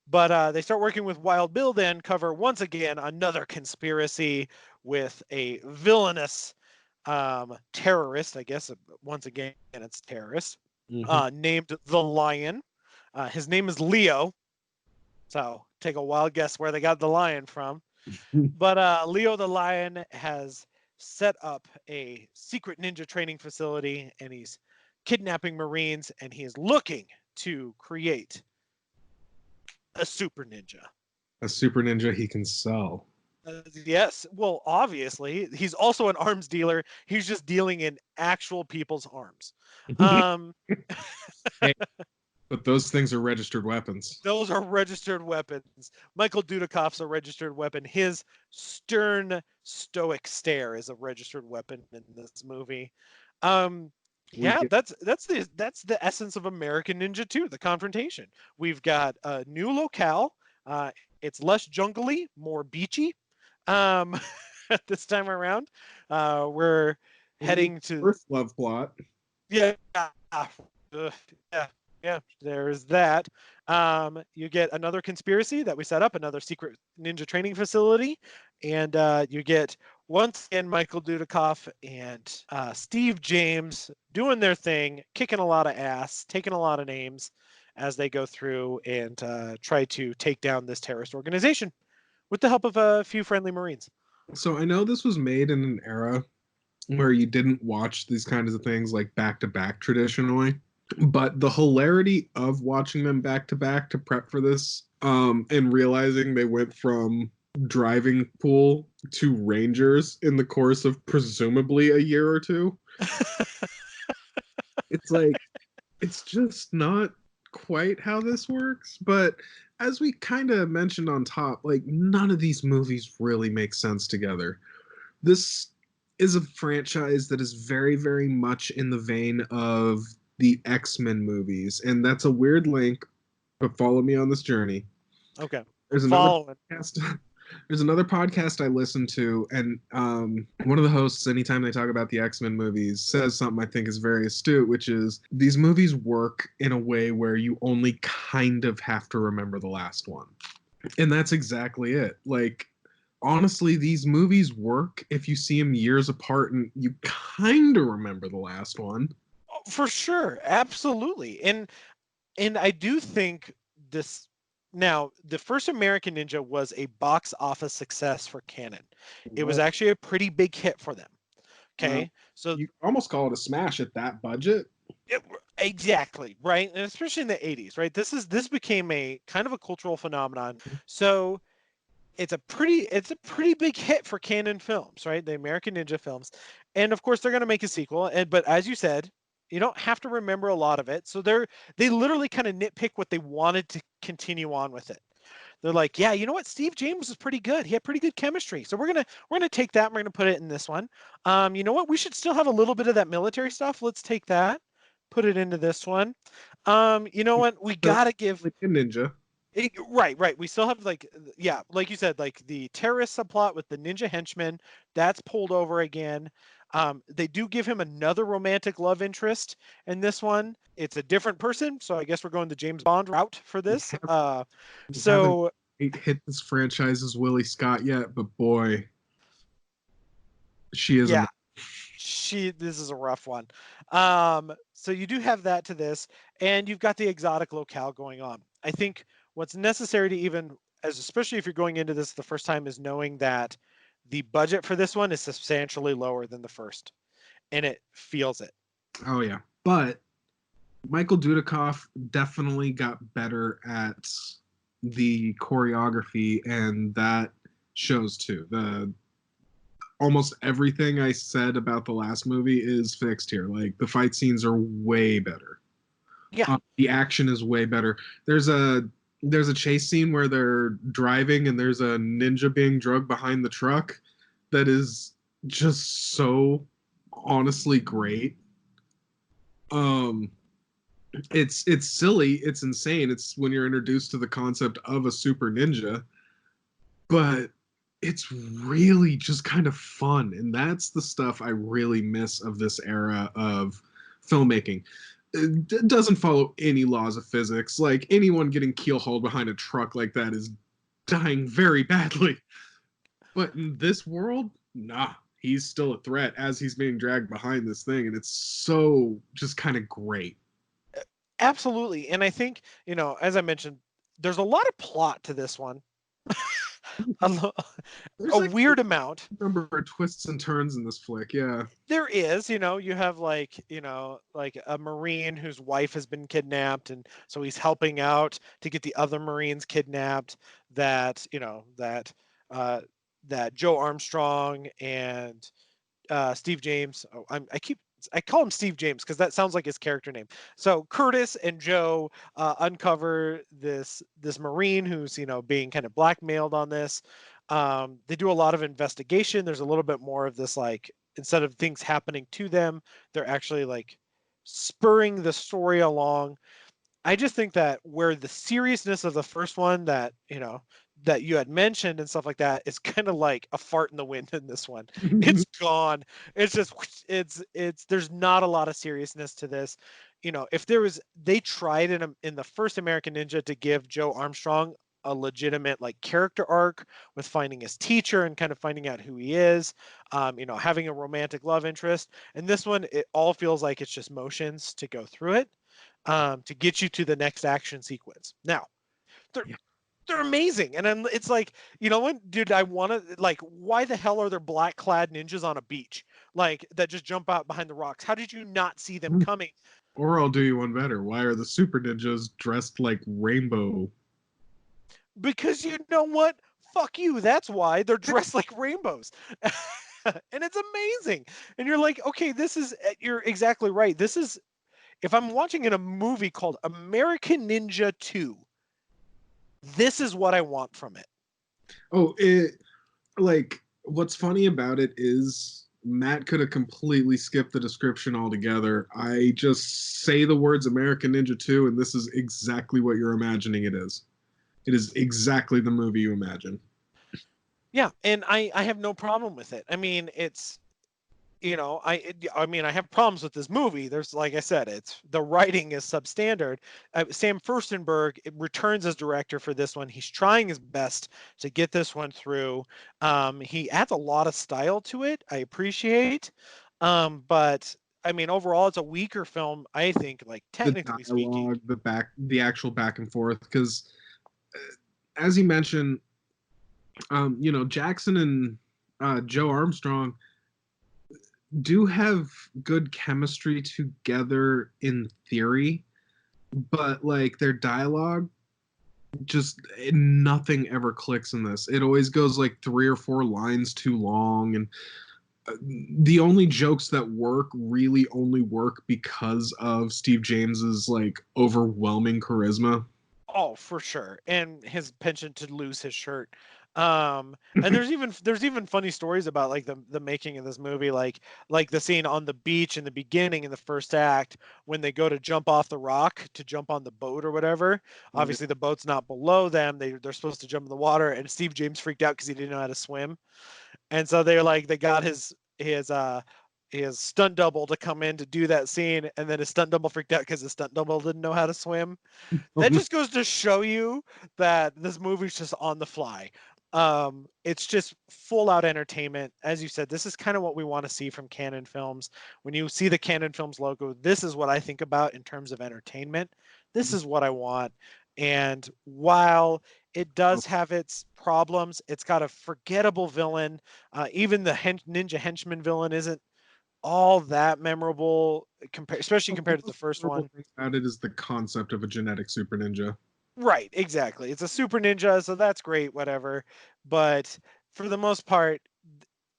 But they start working with Wild Bill, then cover once again another conspiracy with a villainous terrorist. I guess once again it's terrorist, named the Lion. His name is Leo. So take a wild guess where they got the lion from. But Leo the Lion has set up a secret ninja training facility, and he's kidnapping Marines, and he is looking to create a super ninja. A super ninja he can sell. Yes. Well, obviously, he's also an arms dealer. He's just dealing in actual people's arms. Hey, but those things are registered weapons. Those are registered weapons. Michael Dudikoff's a registered weapon. His stern, stoic stare is a registered weapon in this movie. Yeah, that's the essence of American Ninja 2, the confrontation. We've got a new locale. It's less jungly, more beachy. This time around, we're heading to first love plot. Yeah, yeah. There's that. You get another conspiracy that we set up, another secret ninja training facility, and you get once again Michael Dudikoff and Steve James doing their thing, kicking a lot of ass, taking a lot of names as they go through and try to take down this terrorist organization with the help of a few friendly Marines. So I know this was made in an era where you didn't watch these kinds of things like back to back traditionally. But the hilarity of watching them back to back to prep for this, and realizing they went from driving pool to Rangers in the course of presumably a year or two. It's like, it's just not quite how this works. But as we kind of mentioned on top, like, none of these movies really make sense together. This is a franchise that is very, very much in the vein of the X-Men movies, and that's a weird link, but follow me on this journey. Okay. There's another podcast. There's another podcast I listen to, and one of the hosts, anytime they talk about the X-Men movies, says something I think is very astute, which is these movies work in a way where you only kind of have to remember the last one. And that's exactly it. Like, honestly, these movies work if you see them years apart and you kind of remember the last one. For sure, absolutely. And I do think this. Now, the first American Ninja was a box office success for Canon. It was actually a pretty big hit for them. Okay, so you almost call it a smash at that budget. Exactly, right, and especially in the '80s, right? This became a kind of a cultural phenomenon. So it's a pretty big hit for Canon Films, right? The American Ninja Films, and of course they're going to make a sequel. But as you said, you don't have to remember a lot of it. So they literally kind of nitpick what they wanted to continue on with it. They're like, yeah, you know what? Steve James was pretty good. He had pretty good chemistry. So we're gonna take that and we're gonna put it in this one. You know what? We should still have a little bit of that military stuff. Let's take that, put it into this one. You know what? We gotta give like a ninja. Right. We still have like you said, like the terrorist subplot with the ninja henchmen that's pulled over again. They do give him another romantic love interest in this one. It's a different person, so I guess we're going the James Bond route for this. So ain't hit this franchise as Willie Scott yet, but boy, she is Yeah, a this is a rough one. So you do have that to this, and you've got the exotic locale going on. I think what's necessary to even, as especially if you're going into this the first time, is knowing that the budget for this one is substantially lower than the first, and it feels it. oh yeah. But Michael Dudikoff definitely got better at the choreography, and that shows too. The almost everything I said about the last movie is fixed here. Like the fight scenes are way better. Yeah. The action is way better. There's a chase scene where they're driving and there's a ninja being drugged behind the truck that is just so honestly great. Um it's silly, it's insane. It's when you're introduced to the concept of a super ninja, but it's really just kind of fun, and that's the stuff I really miss of this era of filmmaking. It doesn't follow any laws of physics. Like anyone getting keelhauled behind a truck like that is dying very badly. But in this world, nah, he's still a threat as he's being dragged behind this thing, and it's so just kind of great. Absolutely. And I think, as I mentioned, there's a lot of plot to this one. a, lo- There's a like weird amount. a number of twists and turns in this flick, yeah. There is, you have like a Marine whose wife has been kidnapped, and so he's helping out to get the other Marines kidnapped. Uh, that Joe Armstrong and Steve James. Oh, I call him Steve James because that sounds like his character name. So Curtis and Joe uncover this Marine who's being kind of blackmailed on this. They do a lot of investigation. There's a little bit more of this, like, instead of things happening to them, they're actually like spurring the story along. I just think that where the seriousness of the first one that you had mentioned and stuff like that is kind of like a fart in the wind in this one. It's gone. It's just there's not a lot of seriousness to this. If there was, they tried in the first American Ninja to give Joe Armstrong a legitimate like character arc with finding his teacher and kind of finding out who he is, having a romantic love interest. And this one, it all feels like it's just motions to go through it, to get you to the next action sequence. Now, they're they're amazing, and it's like, what, dude? I want to, like, why the hell are there black clad ninjas on a beach, like, that just jump out behind the rocks? How did you not see them coming? Or I'll do you one better. Why are the super ninjas dressed like rainbow? Because you know what? Fuck you. That's why they're dressed like rainbows. And it's amazing. And you're like, okay, you're exactly right. This is, if I'm watching in a movie called American Ninja 2, this is what I want from it. Oh, like what's funny about it is Matt could have completely skipped the description altogether. I just say the words American Ninja 2, and this is exactly what you're imagining it is. It is exactly the movie you imagine. Yeah, and I have no problem with it. I mean, it's, I have problems with this movie. There's, like I said, it's, the writing is substandard. Sam Furstenberg returns as director for this one. He's trying his best to get this one through. He adds a lot of style to it. I appreciate, but I mean, overall, it's a weaker film, I think, like, The technically speaking. dialogue, the actual back and forth, because as you mentioned, Jackson and Joe Armstrong do have good chemistry together in theory, but like their dialogue, just nothing ever clicks in this. It always goes like 3 or 4 lines too long, and the only jokes that work really only work because of Steve James's like overwhelming charisma. Oh, for sure. And his penchant to lose his shirt. And there's even funny stories about, like, the making of this movie, like the scene on the beach in the beginning in the first act when they go to jump off the rock to jump on the boat or whatever. Obviously the boat's not below them. They're supposed to jump in the water, and Steve James freaked out because he didn't know how to swim. And so they got his his stunt double to come in to do that scene, and then his stunt double freaked out because his stunt double didn't know how to swim. That just goes to show you that this movie's just on the fly. It's just full out entertainment. As you said, this is kind of what we want to see from Canon Films. When you see the Canon Films logo, this is what I think about in terms of entertainment. This is what I want. And while it does have its problems, it's got a forgettable villain. Even the ninja henchman villain isn't all that memorable, especially compared to the first one. Thing about it is the concept of a genetic super ninja. Right, exactly. It's a super ninja, so that's great, whatever. But for the most part,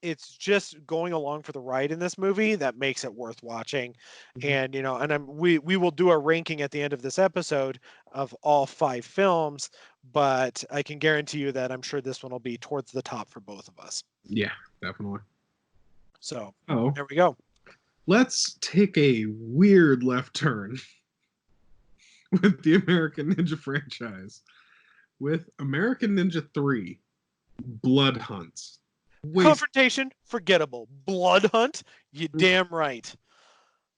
it's just going along for the ride in this movie that makes it worth watching. And we will do a ranking at the end of this episode of all 5 films, but I can guarantee you that I'm sure this one will be towards the top for both of us. Yeah, definitely. So there we go. Let's take a weird left turn with the American Ninja franchise with American Ninja 3 Blood Hunt. Confrontation, forgettable. Blood Hunt, you damn right.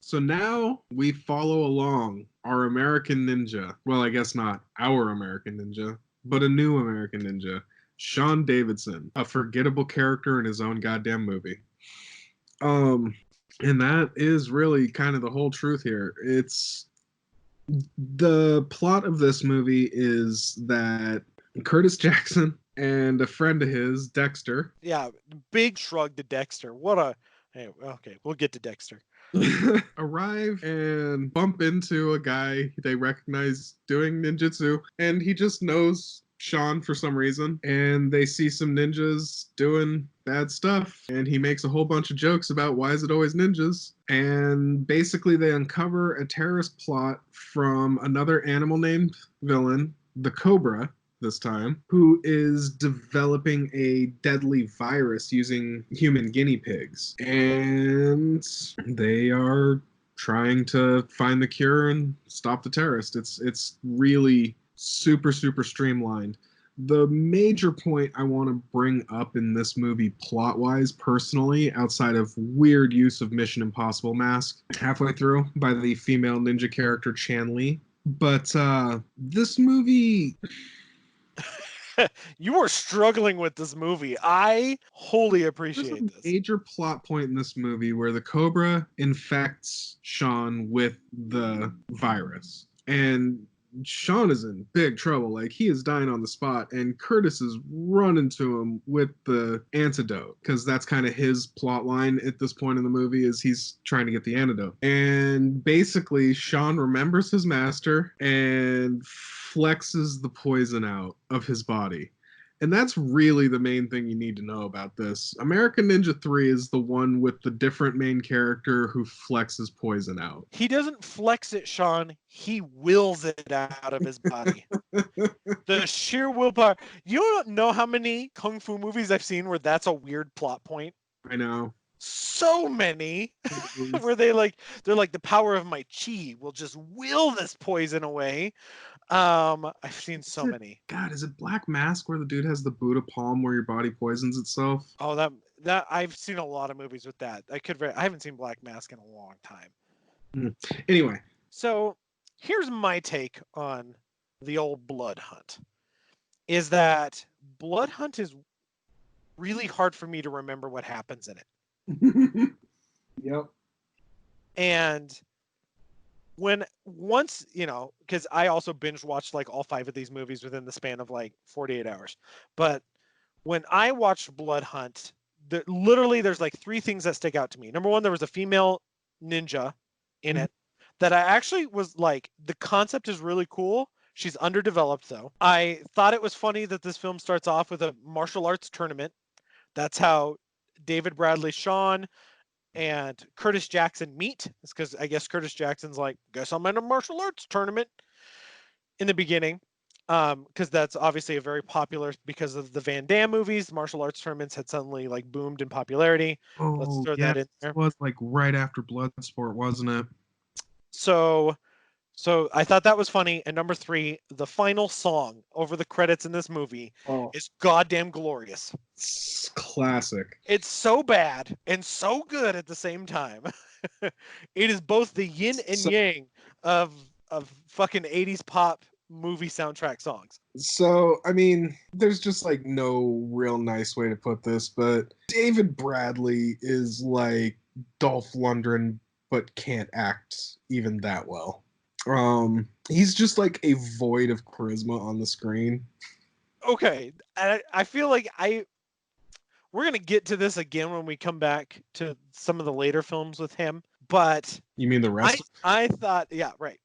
So now we follow along our American Ninja. Well, I guess not our American Ninja, but a new American Ninja, Sean Davidson, a forgettable character in his own goddamn movie. And that is really kind of the whole truth here. It's the plot of this movie is that Curtis Jackson and a friend of his, Dexter. Yeah, big shrug to Dexter. Hey, okay, we'll get to Dexter. Arrive and bump into a guy they recognize doing ninjutsu, and he just knows Sean for some reason, and they see some ninjas doing bad stuff, and he makes a whole bunch of jokes about why is it always ninjas, and basically they uncover a terrorist plot from another animal named villain, the Cobra this time, who is developing a deadly virus using human guinea pigs, and they are trying to find the cure and stop the terrorist. It's really super streamlined. The major point I want to bring up in this movie plot-wise, personally, outside of weird use of Mission Impossible mask halfway through by the female ninja character Chan Li, but this movie... You were struggling with this movie. I wholly appreciate this. There's a major plot point in this movie where the Cobra infects Sean with the virus, and Sean is in big trouble. Like, he is dying on the spot, and Curtis is running to him with the antidote, because that's kind of his plot line at this point in the movie, is he's trying to get the antidote. And basically, Sean remembers his master and flexes the poison out of his body. And that's really the main thing you need to know about this. American Ninja 3 is the one with the different main character who flexes poison out. He doesn't flex it, Sean. He wills it out of his body. The sheer willpower. You don't know how many kung fu movies I've seen where that's a weird plot point. I know. So many where they're like the power of my chi will just will this poison away. I've seen so many. God, is it Black Mask where the dude has the Buddha palm where your body poisons itself? Oh, that I've seen a lot of movies with that. I haven't seen Black Mask in a long time. Anyway, so here's my take on the old Blood Hunt. Is that Blood Hunt is really hard for me to remember what happens in it. Yep. And once, because I also binge watched like all 5 of these movies within the span of like 48 hours. But when I watched Blood Hunt, there's like 3 things that stick out to me. Number 1, there was a female ninja in it that I actually was like, the concept is really cool. She's underdeveloped though. I thought it was funny that this film starts off with a martial arts tournament. That's how David Bradley Sean and Curtis Jackson meet. It's because I guess Curtis Jackson's like, guess I'm in a martial arts tournament in the beginning. Because that's obviously a very popular, because of the Van Damme movies, martial arts tournaments had suddenly like boomed in popularity. Let's throw that in there. It was like right after Bloodsport, wasn't it? So So I thought that was funny. And number 3, the final song over the credits in this movie Oh, is goddamn glorious. it's classic. It's so bad and so good at the same time. It is both the yin and So, yang of fucking 80s pop movie soundtrack songs. so I mean, there's just like no real nice way to put this, but David Bradley is like Dolph Lundgren, but can't act even that well. He's just like a void of charisma on the screen. Okay, I feel like we're gonna get to this again when we come back to some of the later films with him. But You mean the rest? I thought, yeah, right.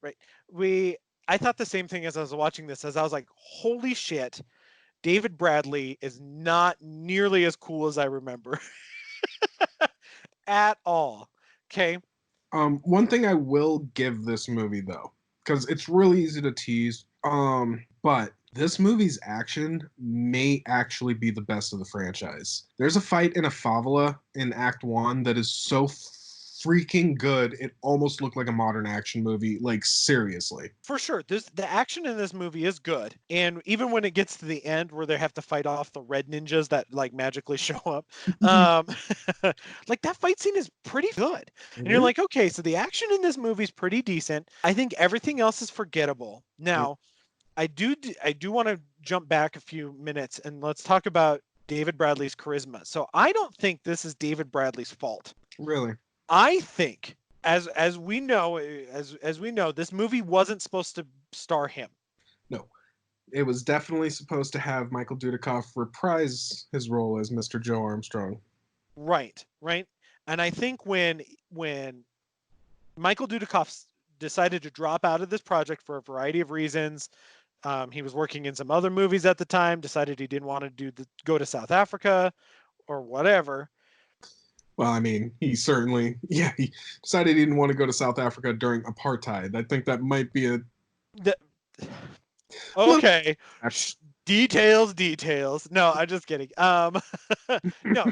I thought the same thing as I was watching this, as I was like, holy shit, David Bradley is not nearly as cool as I remember at all. Okay. One thing I will give this movie though, because it's really easy to tease. But this movie's action may actually be the best of the franchise. There's a fight in a favela in Act 1 that is so freaking good, it almost looked like a modern action movie. Like, seriously. For sure. The action in this movie is good. And even when it gets to the end where they have to fight off the red ninjas that like magically show up, um, like that fight scene is pretty good. And you're like, okay, so the action in this movie is pretty decent. I think everything else is forgettable. Now, I do want to jump back a few minutes and let's talk about David Bradley's charisma. So I don't think this is David Bradley's fault. Really? I think as we know, this movie wasn't supposed to star him. No. It was definitely supposed to have Michael Dudikoff reprise his role as Mr. Joe Armstrong. Right. And I think when Michael Dudikoff decided to drop out of this project for a variety of reasons, he was working in some other movies at the time, decided he didn't want to go to South Africa or whatever. Well, I mean, he decided he didn't want to go to South Africa during apartheid. I think that might be a... Okay. Details. No, I'm just kidding. No,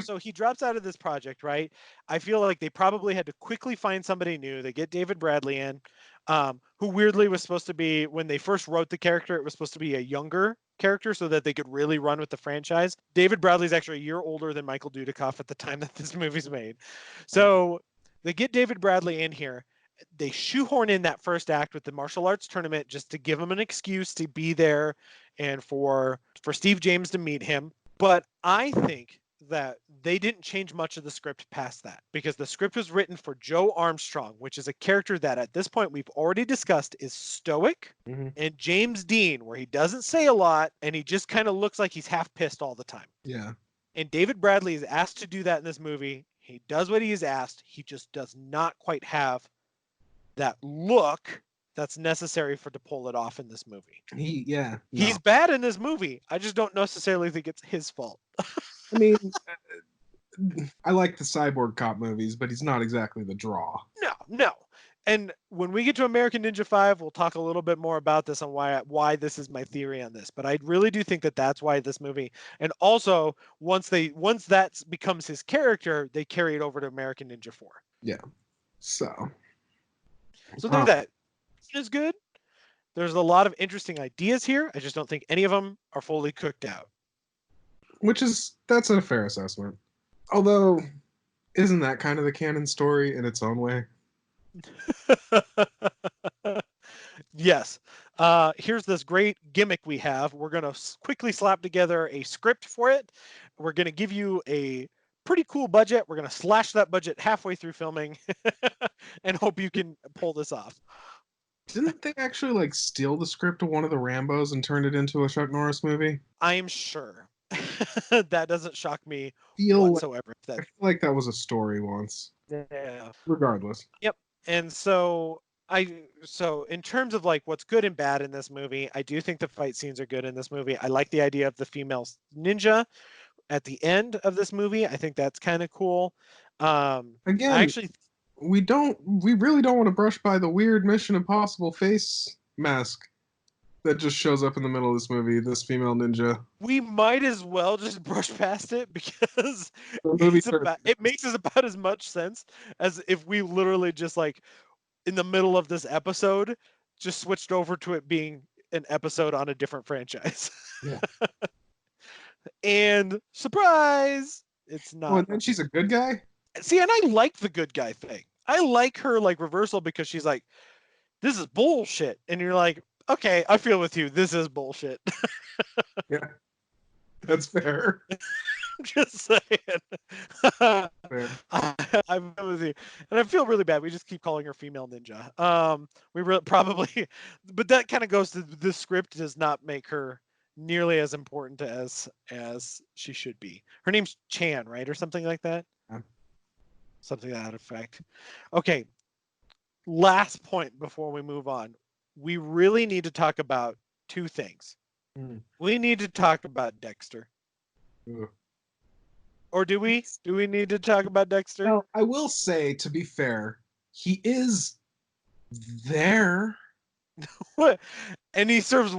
so he drops out of this project, right? I feel like they probably had to quickly find somebody new. They get David Bradley in, who weirdly was supposed to be, when they first wrote the character, it was supposed to be a younger character so that they could really run with the franchise. David Bradley's actually a year older than Michael Dudikoff at the time that this movie's made. So they get David Bradley in here. They shoehorn in that first act with the martial arts tournament just to give him an excuse to be there and for Steve James to meet him. But I think that they didn't change much of the script past that, because the script was written for Joe Armstrong, which is a character that at this point we've already discussed is stoic, and James Dean, where he doesn't say a lot and he just kind of looks like he's half pissed all the time. Yeah. And David Bradley is asked to do that in this movie. He does what he is asked. He just does not quite have that look that's necessary to pull it off in this movie. He's bad in this movie. I just don't necessarily think it's his fault. I mean, I like the cyborg cop movies, but he's not exactly the draw. No. And when we get to American Ninja 5, we'll talk a little bit more about this on why this is my theory on this. But I really do think that that's why this movie, and also once that becomes his character, they carry it over to American Ninja 4. Yeah. So there's that. Is good. There's a lot of interesting ideas here. I just don't think any of them are fully cooked out. That's a fair assessment. Although, isn't that kind of the canon story in its own way? Yes. Here's this great gimmick we have. We're going to quickly slap together a script for it. We're going to give you a pretty cool budget. We're going to slash that budget halfway through filming and hope you can pull this off. Didn't they actually like steal the script of one of the Rambos and turn it into a Chuck Norris movie? I am sure. That doesn't shock me whatsoever. I feel like that was a story once. Yeah. Regardless. Yep. And so in terms of like what's good and bad in this movie, I do think the fight scenes are good in this movie. I like the idea of the female ninja at the end of this movie. I think that's kind of cool. Again, we really don't want to brush by the weird Mission Impossible face mask that just shows up in the middle of this movie, this female ninja. We might as well just brush past it because it makes about as much sense as if we literally just like in the middle of this episode just switched over to it being an episode on a different franchise. Yeah. And surprise, it's Well, not. and then she's a good guy. See, and I like the good guy thing. I like her like reversal because she's like, this is bullshit. And you're like, okay, I feel with you. This is bullshit. Yeah, that's fair. Just saying. Fair. I'm with you, and I feel really bad. We just keep calling her female ninja. Probably, but that kind of goes to the script does not make her nearly as important as she should be. Her name's Chan, right, or something like that. Yeah. Something to that effect. Okay, last point before we move on. We really need to talk about two things. We need to talk about Dexter. Ugh. Or do we? Do we need to talk about Dexter? Well, I will say, to be fair, he is there. What? And he serves.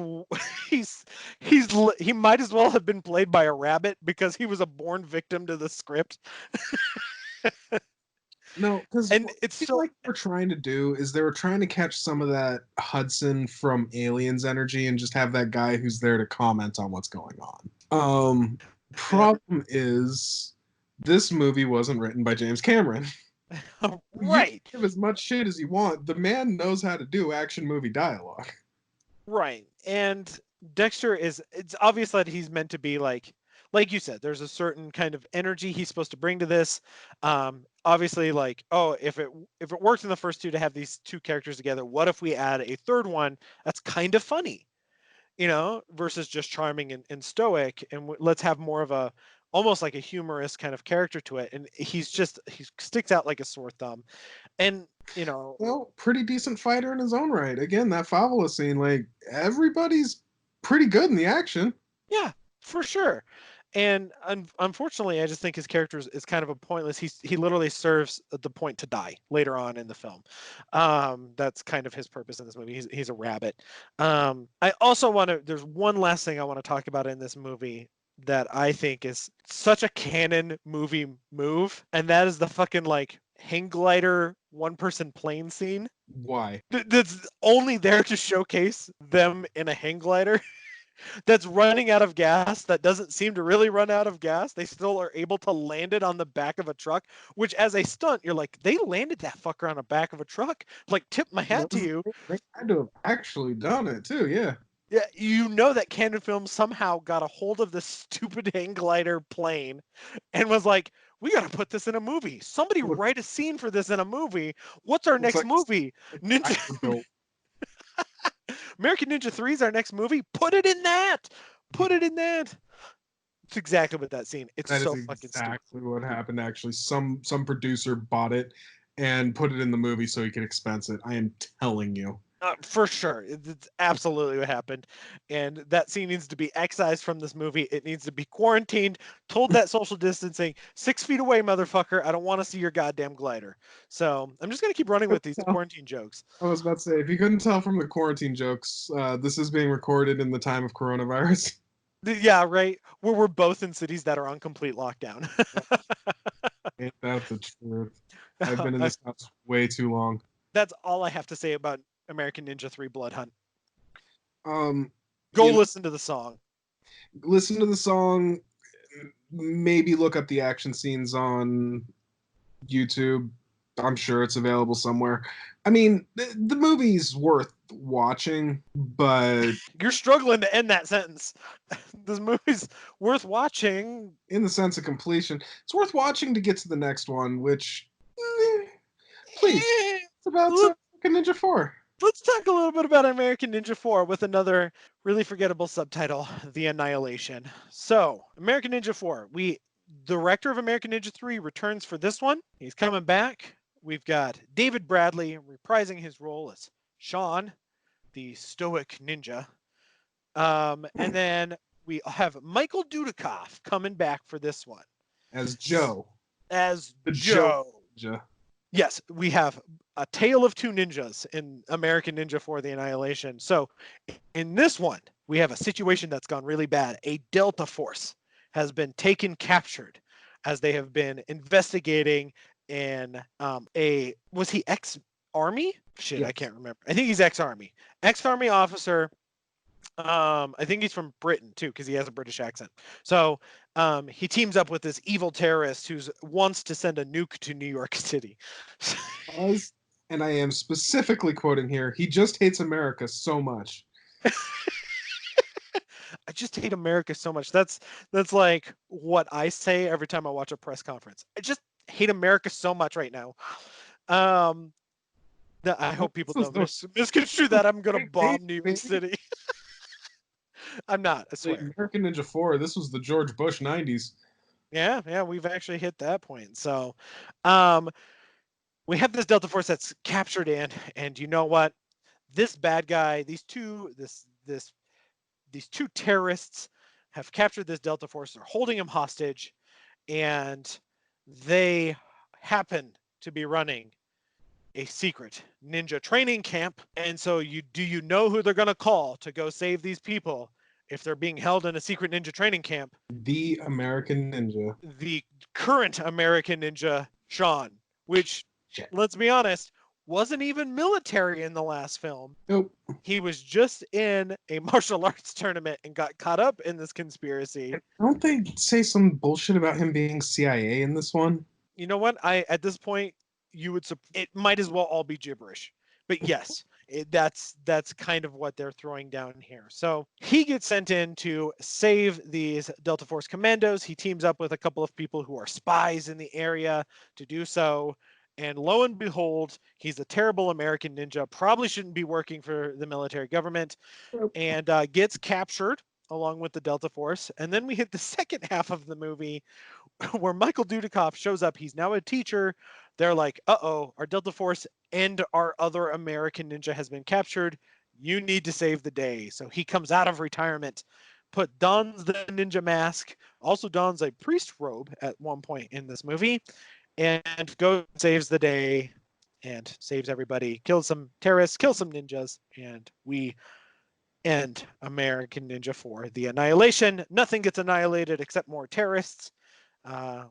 He might as well have been played by a rabbit because he was a born victim to the script. No, because And it's so like we're trying to do is they were trying to catch some of that Hudson from Aliens energy and just have that guy who's there to comment on what's going on. Problem is, this movie wasn't written by James Cameron. right. You can give as much shit as you want. The man knows how to do action movie dialogue. Right. And Dexter it's obvious that he's meant to be like you said, there's a certain kind of energy he's supposed to bring to this. Obviously, like, oh, if it worked in the first two to have these two characters together, what if we add a third one that's kind of funny, versus just charming and stoic, and let's have more of a almost like a humorous kind of character to it. And he sticks out like a sore thumb, and well, pretty decent fighter in his own right. Again, that favela scene, like everybody's pretty good in the action. Yeah, for sure. And unfortunately, I just think his character is kind of a pointless. He literally serves the point to die later on in the film. That's kind of his purpose in this movie. He's a rabbit. I also want to. There's one last thing I want to talk about in this movie that I think is such a canon movie move, and that is the fucking like hang glider one-person plane scene. Why? That's only there to showcase them in a hang glider. That's running out of gas, that doesn't seem to really run out of gas. They still are able to land it on the back of a truck, which as a stunt, you're like, they landed that fucker on the back of a truck. Like, tip my hat to you. They had to have actually done it too, yeah. Yeah, that Canon Films somehow got a hold of this stupid hang glider plane and was like, we got to put this in a movie. Somebody write a scene for this in a movie. What's our next movie? Ninja. American Ninja 3 is our next movie. Put it in that. Put it in that. It's exactly what that scene. It's so fucking stupid. Exactly what happened. Actually, some producer bought it and put it in the movie so he could expense it. I am telling you. For sure. It's absolutely what happened. And that scene needs to be excised from this movie. It needs to be quarantined, told that social distancing, 6 feet away, motherfucker. I don't want to see your goddamn glider. So I'm just going to keep running with these quarantine jokes. I was about to say, if you couldn't tell from the quarantine jokes, this is being recorded in the time of coronavirus. Yeah, right. Where we're both in cities that are on complete lockdown. Ain't that the truth? I've been in this house way too long. That's all I have to say about American Ninja 3 Blood Hunt. Go listen to the song. Listen to the song. Maybe look up the action scenes on YouTube. I'm sure it's available somewhere. I mean, the movie's worth watching, but you're struggling to end that sentence. This movie's worth watching in the sense of completion. It's worth watching to get to the next one, which please. It's about Ninja 4. Let's talk a little bit about American Ninja 4 with another really forgettable subtitle, The Annihilation. So, American Ninja 4. The director of American Ninja 3 returns for this one. He's coming back. We've got David Bradley reprising his role as Sean, the stoic ninja. And then we have Michael Dudikoff coming back for this one. As Joe. As Joe. Ninja. Yes, we have a tale of two ninjas in American Ninja 4 The Annihilation. So in this one, we have a situation that's gone really bad. A Delta Force has been captured as they have been investigating in was he Army. Shit, Yes. I can't remember. I think he's ex-Army. Ex-Army officer. I think he's from Britain too, because he has a British accent. So he teams up with this evil terrorist who wants to send a nuke to New York City. As, and I am specifically quoting here, he just hates America so much. I just hate America so much. That's like what I say every time I watch a press conference. I just hate America so much right now. Um, I hope people don't misconstrue that I'm gonna bomb New York City. I'm not, I swear. American Ninja 4, this was the George Bush 90s. Yeah, we've actually hit that point. So, um, we have this Delta Force that's captured in, and you know what? This bad guy, these two terrorists have captured this Delta Force. They're holding him hostage, and they happen to be running a secret ninja training camp. And so do you know who they're going to call to go save these people if they're being held in a secret ninja training camp? The American Ninja. The current American Ninja, Sean, which, Shit. let's be honest, wasn't even military in the last film. Nope. He was just in a martial arts tournament and got caught up in this conspiracy. Don't they say some bullshit about him being CIA in this one? You know what? At this point, it might as well all be gibberish. But yes, that's kind of what they're throwing down here. So he gets sent in to save these Delta Force commandos. He teams up with a couple of people who are spies in the area to do so. And lo and behold, he's a terrible American ninja, probably shouldn't be working for the military government, and gets captured along with the Delta Force. And then we hit the second half of the movie where Michael Dudikoff shows up. He's now a teacher. They're like, uh-oh, our Delta Force and our other American ninja has been captured. You need to save the day. So he comes out of retirement, dons the ninja mask, also dons a priest robe at one point in this movie, and goes and saves the day and saves everybody, kills some terrorists, kills some ninjas, and we end American Ninja 4, The Annihilation. Nothing gets annihilated except more terrorists.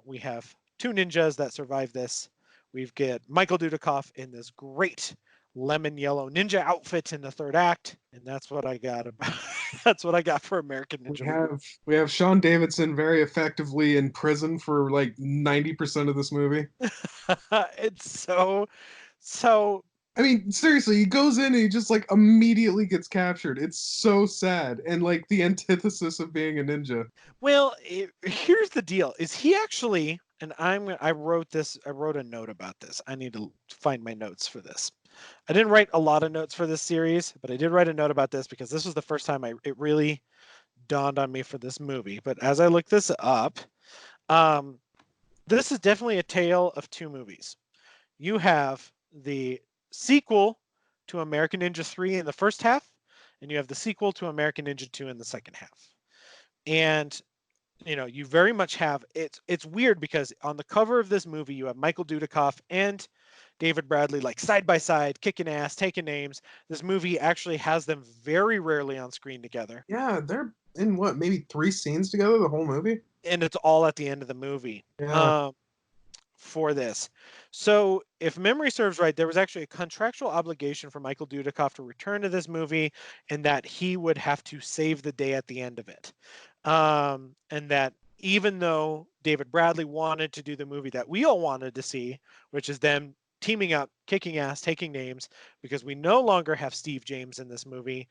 We have two ninjas that survive this. We've got Michael Dudikoff in this great lemon yellow ninja outfit in the third act, and that's what I got about. That's what I got for American Ninja. We have Sean Davidson very effectively in prison for like 90% of this movie. It's so. I mean, seriously, he goes in and he just like immediately gets captured. It's so sad and like the antithesis of being a ninja. Well, here's the deal: is he actually? And I wrote this. I wrote a note about this. I need to find my notes for this. I didn't write a lot of notes for this series, but I did write a note about this because this was the first time it really dawned on me for this movie. But as I look this up, this is definitely a tale of two movies. You have the sequel to American Ninja 3 in the first half, and you have the sequel to American Ninja 2 in the second half. And you very much have it's weird because on the cover of this movie you have Michael Dudikoff and David Bradley like side by side, kicking ass, taking names. This movie actually has them very rarely on screen together. Yeah, they're in what, maybe 3 scenes together the whole movie? And it's all at the end of the movie. Yeah. For this. So if memory serves right, there was actually a contractual obligation for Michael Dudikoff to return to this movie and that he would have to save the day at the end of it. And that even though David Bradley wanted to do the movie that we all wanted to see, which is them teaming up, kicking ass, taking names, because we no longer have Steve James in this movie.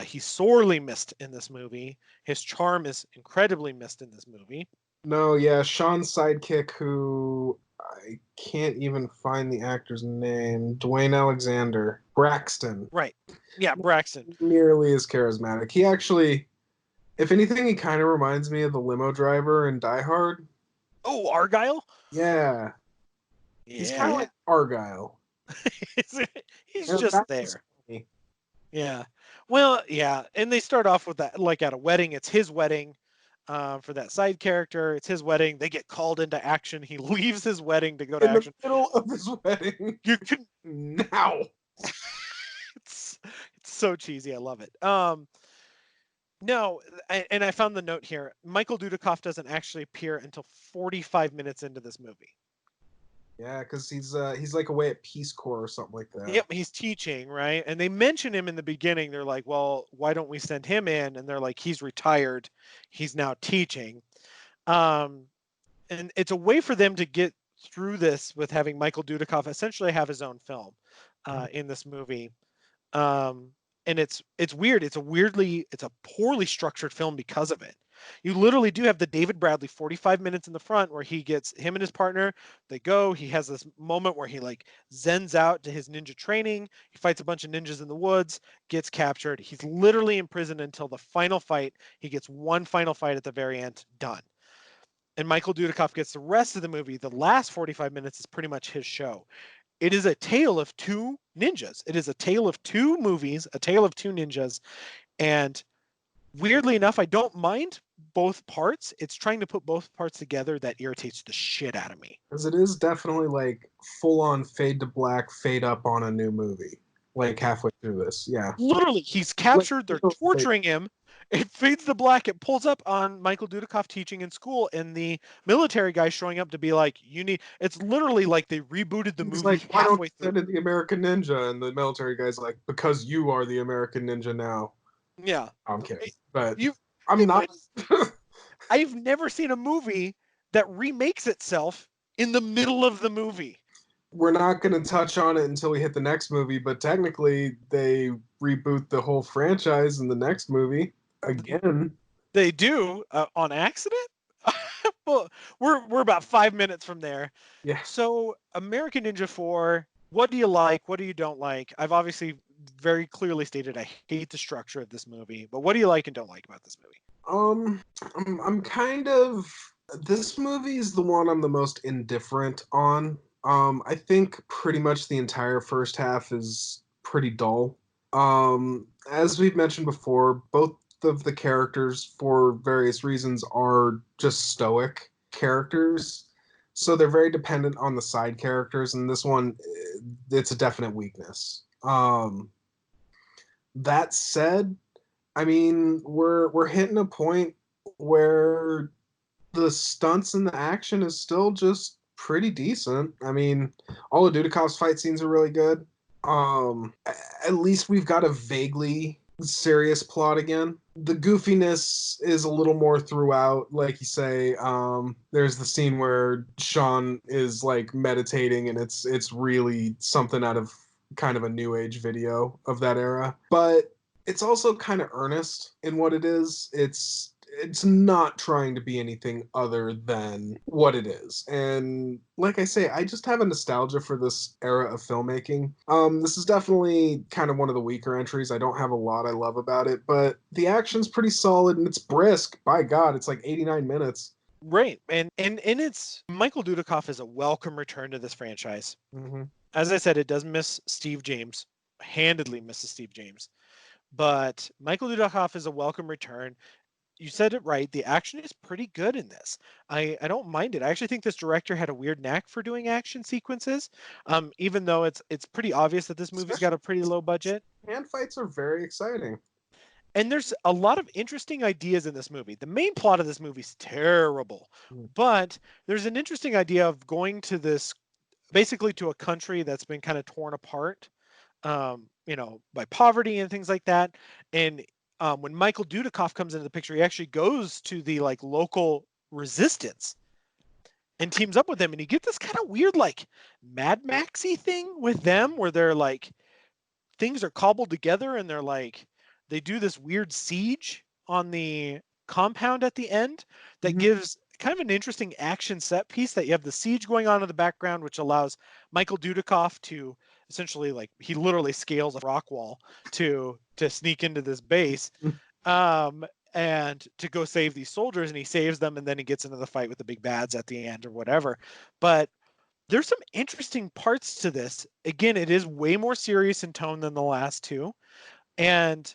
He's sorely missed in this movie. His charm is incredibly missed in this movie. No, yeah, Sean's sidekick, who I can't even find the actor's name, Dwayne Alexander, Braxton. Right. Yeah, Braxton. Nearly as charismatic. He actually, if anything, he kind of reminds me of the limo driver in Die Hard. Oh, Argyle? Yeah. He's kind of like Argyle. He's just there. Yeah. Well, yeah. And they start off with that, like at a wedding. It's his wedding for that side character. It's his wedding. They get called into action. He leaves his wedding to go to action. In the middle of his wedding. You can now. It's so cheesy. I love it. No, and I found the note here. Michael Dudikoff doesn't actually appear until 45 minutes into this movie. Yeah, because he's like away at Peace Corps or something like that. Yep, he's teaching, right? And they mention him in the beginning. They're like, well, why don't we send him in? And they're like, he's retired. He's now teaching. Um, and it's a way for them to get through this with having Michael Dudikoff essentially have his own film in this movie. Um, and it's weird. It's a poorly structured film because of it. You literally do have the David Bradley 45 minutes in the front where he gets him and his partner, they go, he has this moment where he like zens out to his ninja training, he fights a bunch of ninjas in the woods, gets captured. He's literally in prison until the final fight. He gets one final fight at the very end, done. And Michael Dudikoff gets the rest of the movie. The last 45 minutes is pretty much his show. It is a tale of two ninjas. It is a tale of two movies, a tale of two ninjas. And weirdly enough, I don't mind both parts. It's trying to put both parts together that irritates the shit out of me. Because it is definitely like full on fade to black, fade up on a new movie. Like halfway through this, yeah. Literally, he's captured. They're torturing him. It fades to black. It pulls up on Michael Dudikoff teaching in school, and the military guy showing up to be like, "You need." It's literally like they rebooted the movie like, why don't halfway you through. send in the American Ninja? And the military guy's like, because you are the American Ninja now. Yeah, I'm kidding, but you. I'm not. I've never seen a movie that remakes itself in the middle of the movie. We're not going to touch on it until we hit the next movie, but technically they reboot the whole franchise in the next movie again. They do on accident. Well, we're about 5 minutes from there. Yeah. So American Ninja 4, what do you like? What do you don't like? I've obviously very clearly stated I hate the structure of this movie, but what do you like and don't like about this movie? I'm kind of, this movie is the one I'm the most indifferent on. I think pretty much the entire first half is pretty dull. As we've mentioned before, both of the characters, for various reasons, are just stoic characters. So they're very dependent on the side characters, and this one, it's a definite weakness. That said, I mean, we're hitting a point where the stunts and the action is still just pretty decent. I mean, all of Dudikoff's fight scenes are really good. At least we've got a vaguely serious plot again. The goofiness is a little more throughout. Like you say, there's the scene where Sean is like meditating, and it's really something out of kind of a new age video of that era. But it's also kind of earnest in what it is. It's not trying to be anything other than what it is. And like I say, I just have a nostalgia for this era of filmmaking. This is definitely kind of one of the weaker entries. I don't have a lot I love about it, but the action's pretty solid and it's brisk. By God, it's like 89 minutes. Right. And it's Michael Dudikoff is a welcome return to this franchise. Mm-hmm. As I said, it does miss Steve James, handedly misses Steve James. But Michael Dudikoff is a welcome return. You said it right. The action is pretty good in this. I don't mind it. I actually think this director had a weird knack for doing action sequences, even though it's pretty obvious that this movie's got a pretty low budget. Hand fights are very exciting. And there's a lot of interesting ideas in this movie. The main plot of this movie is terrible, but there's an interesting idea of going to this, basically to a country that's been kind of torn apart, by poverty and things like that. And when Michael Dudikoff comes into the picture, he actually goes to the like local resistance and teams up with them, and you get this kind of weird like Mad Maxy thing with them, where they're like things are cobbled together, and they're like they do this weird siege on the compound at the end that gives kind of an interesting action set piece. That you have the siege going on in the background, which allows Michael Dudikoff to essentially like he literally scales a rock wall to sneak into this base and to go save these soldiers, and he saves them, and then he gets into the fight with the big bads at the end or whatever. But there's some interesting parts to this. Again, it is way more serious in tone than the last two, and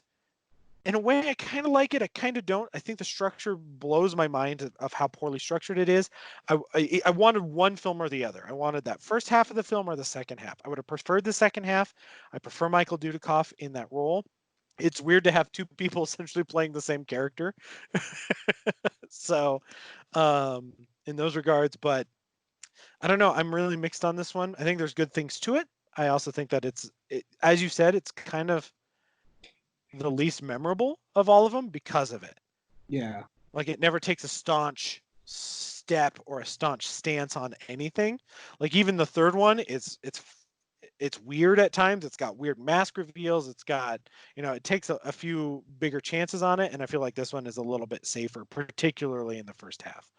in a way I kind of like it, I kind of don't. I think the structure blows my mind of how poorly structured it is. I wanted one film or the other. I wanted that first half of the film or the second half. I would have preferred the second half. I prefer Michael Dudikoff in that role. It's weird to have two people essentially playing the same character. So in those regards, but I don't know. I'm really mixed on this one. I think there's good things to it. I also think that as you said, it's kind of the least memorable of all of them because of it. Yeah. Like it never takes a staunch step or a staunch stance on anything. Like even the third one it's weird at times. It's got weird mask reveals. It's got, it takes a few bigger chances on it. And I feel like this one is a little bit safer, particularly in the first half.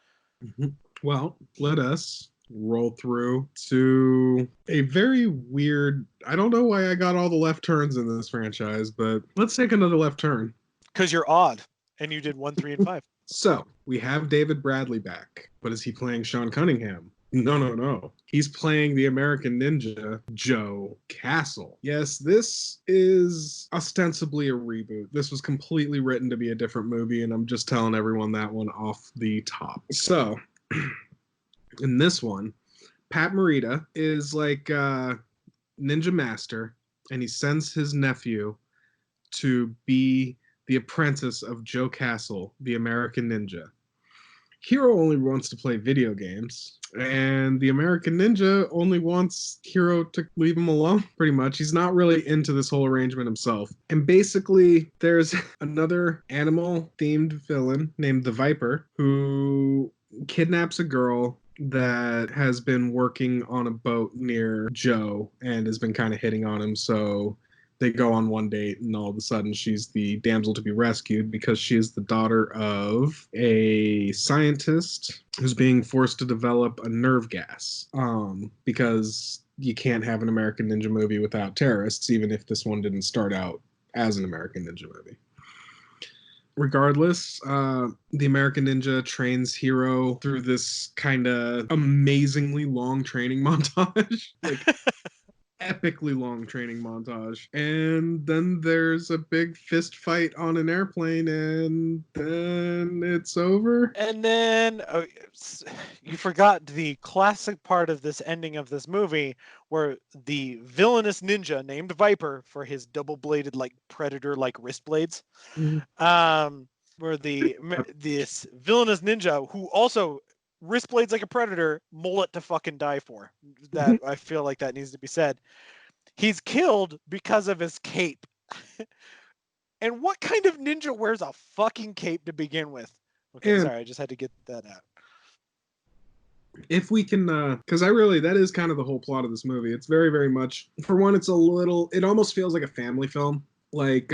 Mm-hmm. Well, let us roll through to a very weird. I don't know why I got all the left turns in this franchise, but let's take another left turn. Because you're odd, and you did 1, 3, and 5. So we have David Bradley back, but is he playing Sean Cunningham? No. He's playing the American Ninja, Joe Castle. Yes, this is ostensibly a reboot. This was completely written to be a different movie, and I'm just telling everyone that one off the top. So, in this one, Pat Morita is like ninja master, and he sends his nephew to be the apprentice of Joe Castle, the American Ninja. Hero only wants to play video games, and the American Ninja only wants Hero to leave him alone, pretty much. He's not really into this whole arrangement himself. And basically, there's another animal-themed villain named the Viper who kidnaps a girl that has been working on a boat near Joe and has been kind of hitting on him, so they go on one date, and all of a sudden she's the damsel to be rescued because she is the daughter of a scientist who's being forced to develop a nerve gas. Because you can't have an American Ninja movie without terrorists, even if this one didn't start out as an American Ninja movie. Regardless, the American Ninja trains Hero through this kind of amazingly long training montage. Epically long training montage, and then there's a big fist fight on an airplane, and then it's over. And then you forgot the classic part of this ending of this movie where the villainous ninja named Viper for his double-bladed like predator like wrist blades, where this villainous ninja who also wrist blades like a predator, mullet to fucking die for. That I feel like that needs to be said. He's killed because of his cape. And what kind of ninja wears a fucking cape to begin with? Okay, sorry, I just had to get that out. If we can, because that is kind of the whole plot of this movie. It's very, very much, for one, it almost feels like a family film. Like,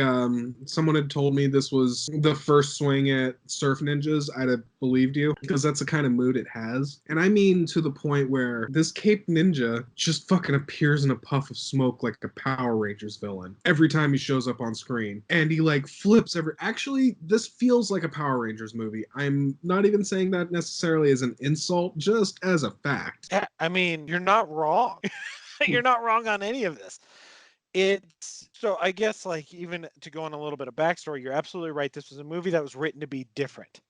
someone had told me this was the first swing at surf ninjas, I'd have believed you, because that's the kind of mood it has. And I mean to the point where this Cape Ninja just fucking appears in a puff of smoke like a Power Rangers villain every time he shows up on screen. And he like flips actually, this feels like a Power Rangers movie. I'm not even saying that necessarily as an insult, just as a fact. Yeah, I mean, you're not wrong. You're not wrong on any of this. So I guess like even to go on a little bit of backstory, you're absolutely right. This was a movie that was written to be different,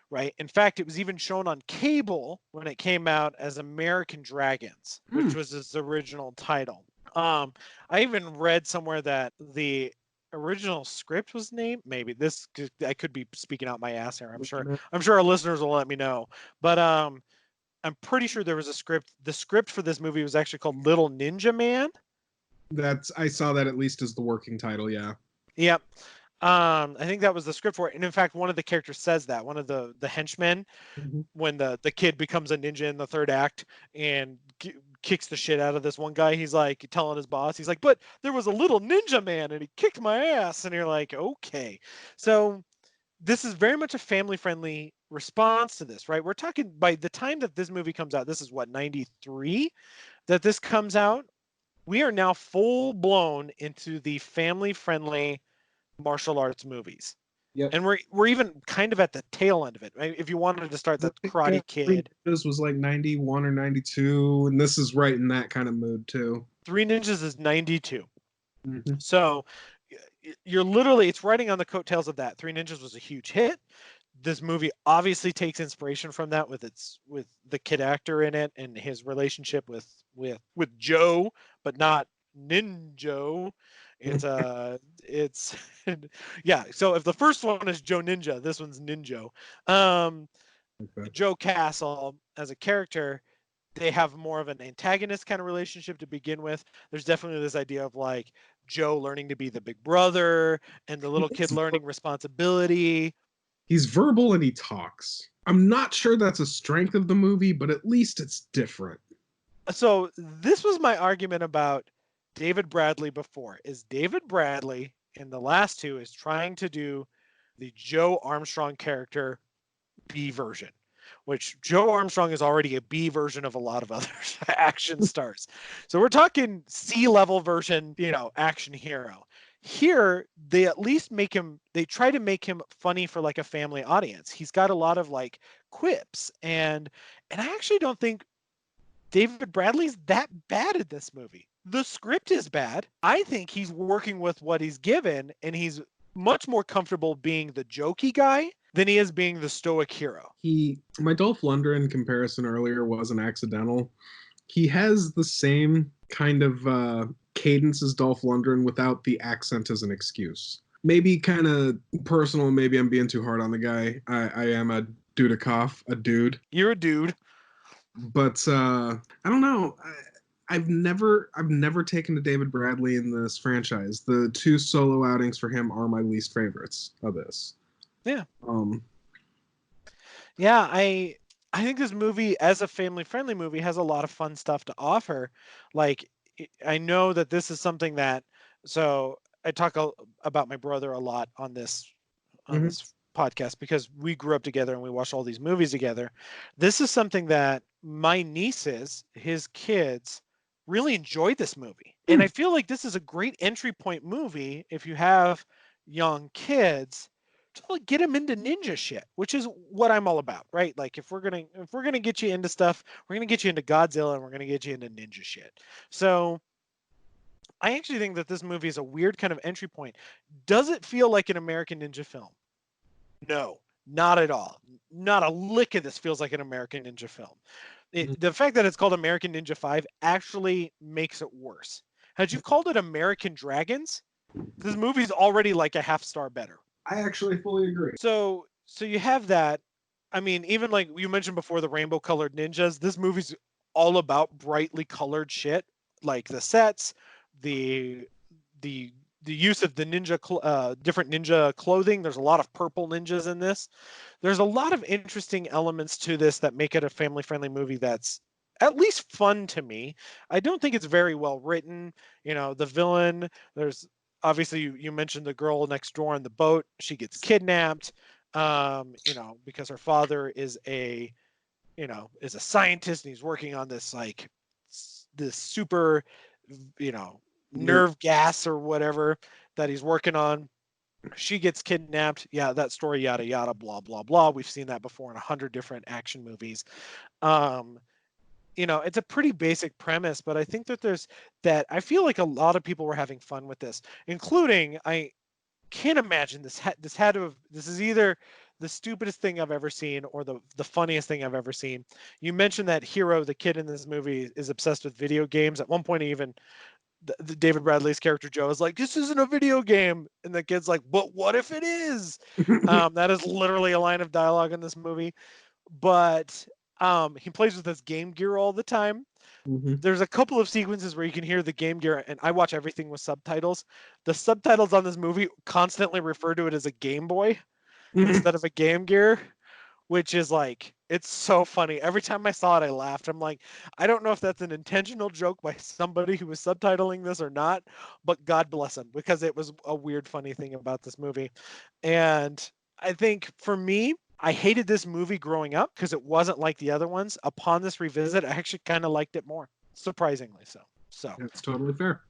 right? In fact, it was even shown on cable when it came out as American Dragons, which was its original title. I even read somewhere that the original script was named, I could be speaking out my ass here. I'm sure our listeners will let me know. But I'm pretty sure there was a script. The script for this movie was actually called Little Ninja Man. I saw that at least as the working title, yeah. Yep. I think that was the script for it. And in fact, one of the characters says that, one of the henchmen, when the kid becomes a ninja in the third act and kicks the shit out of this one guy, he's like telling his boss, he's like, but there was a little ninja man and he kicked my ass. And you're like, okay. So this is very much a family-friendly response to this, right? We're talking, by the time that this movie comes out, this is what, 93 that this comes out? We are now full blown into the family-friendly martial arts movies. Yep. And we're even kind of at the tail end of it. Right? If you wanted to start the Karate Kid. This was like 91 or 92, and this is right in that kind of mood too. Three Ninjas is 92. So you're literally, it's riding on the coattails of that. Three Ninjas was a huge hit. This movie obviously takes inspiration from that with the kid actor in it and his relationship with Joe, but not Ninjo. It's yeah. So if the first one is Joe Ninja, this one's Ninjo. Joe Castle as a character they have more of an antagonist kind of relationship to begin with. There's definitely this idea of like Joe learning to be the big brother and the little kid learning responsibility. He's verbal and he talks. I'm not sure that's a strength of the movie, but at least it's different. So this was my argument about David Bradley before. Is David Bradley in the last two is trying to do the Joe Armstrong character B version, which Joe Armstrong is already a B version of a lot of other action stars. So we're talking C level version, action hero. Here, they at least they try to make him funny for like a family audience. He's got a lot of like quips and I actually don't think David Bradley's that bad at this movie. The script is bad. I think he's working with what he's given, and he's much more comfortable being the jokey guy than he is being the stoic hero. My Dolph Lundgren comparison earlier wasn't accidental. He has the same kind of cadence as Dolph Lundgren without the accent as an excuse. Maybe kind of personal, maybe I'm being too hard on the guy. I am a Dudikoff, a dude. You're a dude. But I don't know. I've never taken to David Bradley in this franchise. The two solo outings for him are my least favorites of this. Yeah. Yeah, I think this movie, as a family-friendly movie, has a lot of fun stuff to offer. Like, I know that this is something that, so I talk about my brother a lot on this podcast because we grew up together and we watched all these movies together. This is something that my nieces, his kids, really enjoyed this movie. And I feel like this is a great entry point movie if you have young kids to like get them into ninja shit, which is what I'm all about, right? Like if we're gonna get you into stuff, we're gonna get you into Godzilla and we're gonna get you into ninja shit. So I actually think that this movie is a weird kind of entry point. Does it feel like an American Ninja film? No, not at all. Not a lick of this feels like an American Ninja film. The fact that it's called American Ninja 5 actually makes it worse. Had you called it American Dragons, this movie's already like a half star better. I actually fully agree. So you have that. I mean, even like you mentioned before, the rainbow colored ninjas, this movie's all about brightly colored shit, like the sets, the use of the different ninja clothing. There's a lot of purple ninjas in this. There's a lot of interesting elements to this that make it a family-friendly movie that's at least fun to me. I don't think it's very well written. The villain, there's obviously you mentioned the girl next door on the boat. She gets kidnapped, because her father is a scientist and he's working on this this super, nerve gas or whatever that he's working on. She gets kidnapped. Yeah, that story, yada yada, blah blah blah. We've seen that before in 100 different action movies. It's a pretty basic premise, but I think that I feel like a lot of people were having fun with this, including I can't imagine this is either the stupidest thing I've ever seen or the funniest thing I've ever seen. You mentioned that Hero, the kid in this movie, is obsessed with video games. At one point, even the David Bradley's character Joe is like, "This isn't a video game," and the kid's like, "But what if it is?" That is literally a line of dialogue in this movie. But he plays with his Game Gear all the time. There's a couple of sequences where you can hear the Game Gear, and I watch everything with subtitles. The subtitles on this movie constantly refer to it as a Game Boy instead of a Game Gear, which is like, it's so funny. Every time I saw it, I laughed. I'm like, I don't know if that's an intentional joke by somebody who was subtitling this or not, but God bless him, because it was a weird, funny thing about this movie. And I think for me, I hated this movie growing up because it wasn't like the other ones. Upon this revisit, I actually kind of liked it more, surprisingly so. So that's totally fair.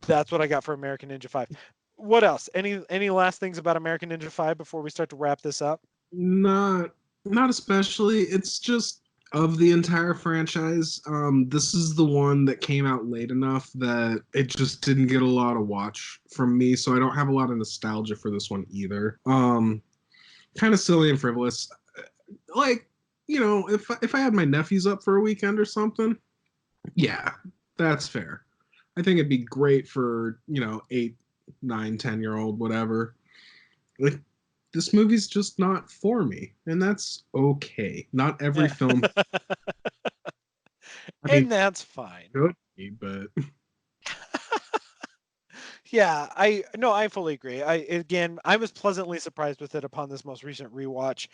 That's what I got for American Ninja 5. What else? Any last things about American Ninja 5 before we start to wrap this up? Not especially. It's just, of the entire franchise, this is the one that came out late enough that it just didn't get a lot of watch from me, so I don't have a lot of nostalgia for this one either. Kind of silly and frivolous. Like, if I had my nephews up for a weekend or something, yeah, that's fair. I think it'd be great for 8, 9, 10-year-old, whatever. Like, this movie's just not for me, and that's okay. Not every film. I mean, And that's fine. could be, but Yeah, I fully agree. I was pleasantly surprised with it upon this most recent rewatch,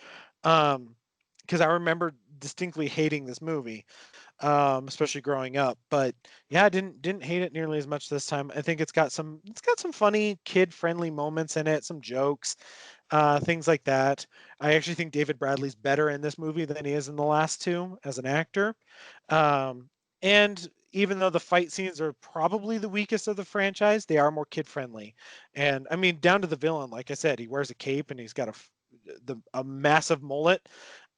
because I remember distinctly hating this movie, especially growing up. But yeah, I didn't hate it nearly as much this time. I think it's got some funny kid friendly moments in it, some jokes, things like that. I actually think David Bradley's better in this movie than he is in the last two as an actor. Um, and even though the fight scenes are probably the weakest of the franchise, they are more kid friendly. And I mean, down to the villain, like I said, he wears a cape and he's got a massive mullet,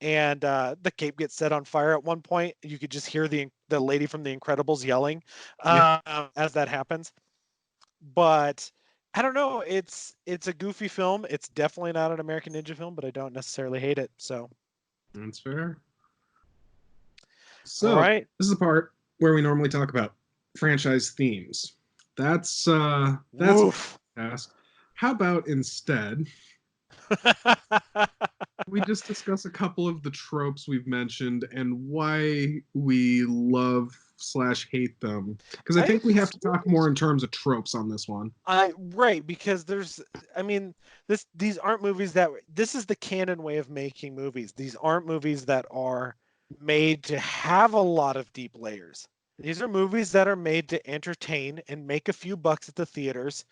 and the cape gets set on fire at one point. You could just hear the lady from The Incredibles yelling yeah, as that happens. But I don't know. It's a goofy film. It's definitely not an American Ninja film, but I don't necessarily hate it. So, that's fair. all So right. this is the part where we normally talk about franchise themes. That's Woof. task. How about instead we just discuss a couple of the tropes we've mentioned and why we love slash hate them? Because I I think we have to talk more in terms of tropes on this one. right, because I mean, these aren't movies this is the canon way of making movies. These aren't movies that are made to have a lot of deep layers. These are movies that are made to entertain and make a few bucks at the theaters,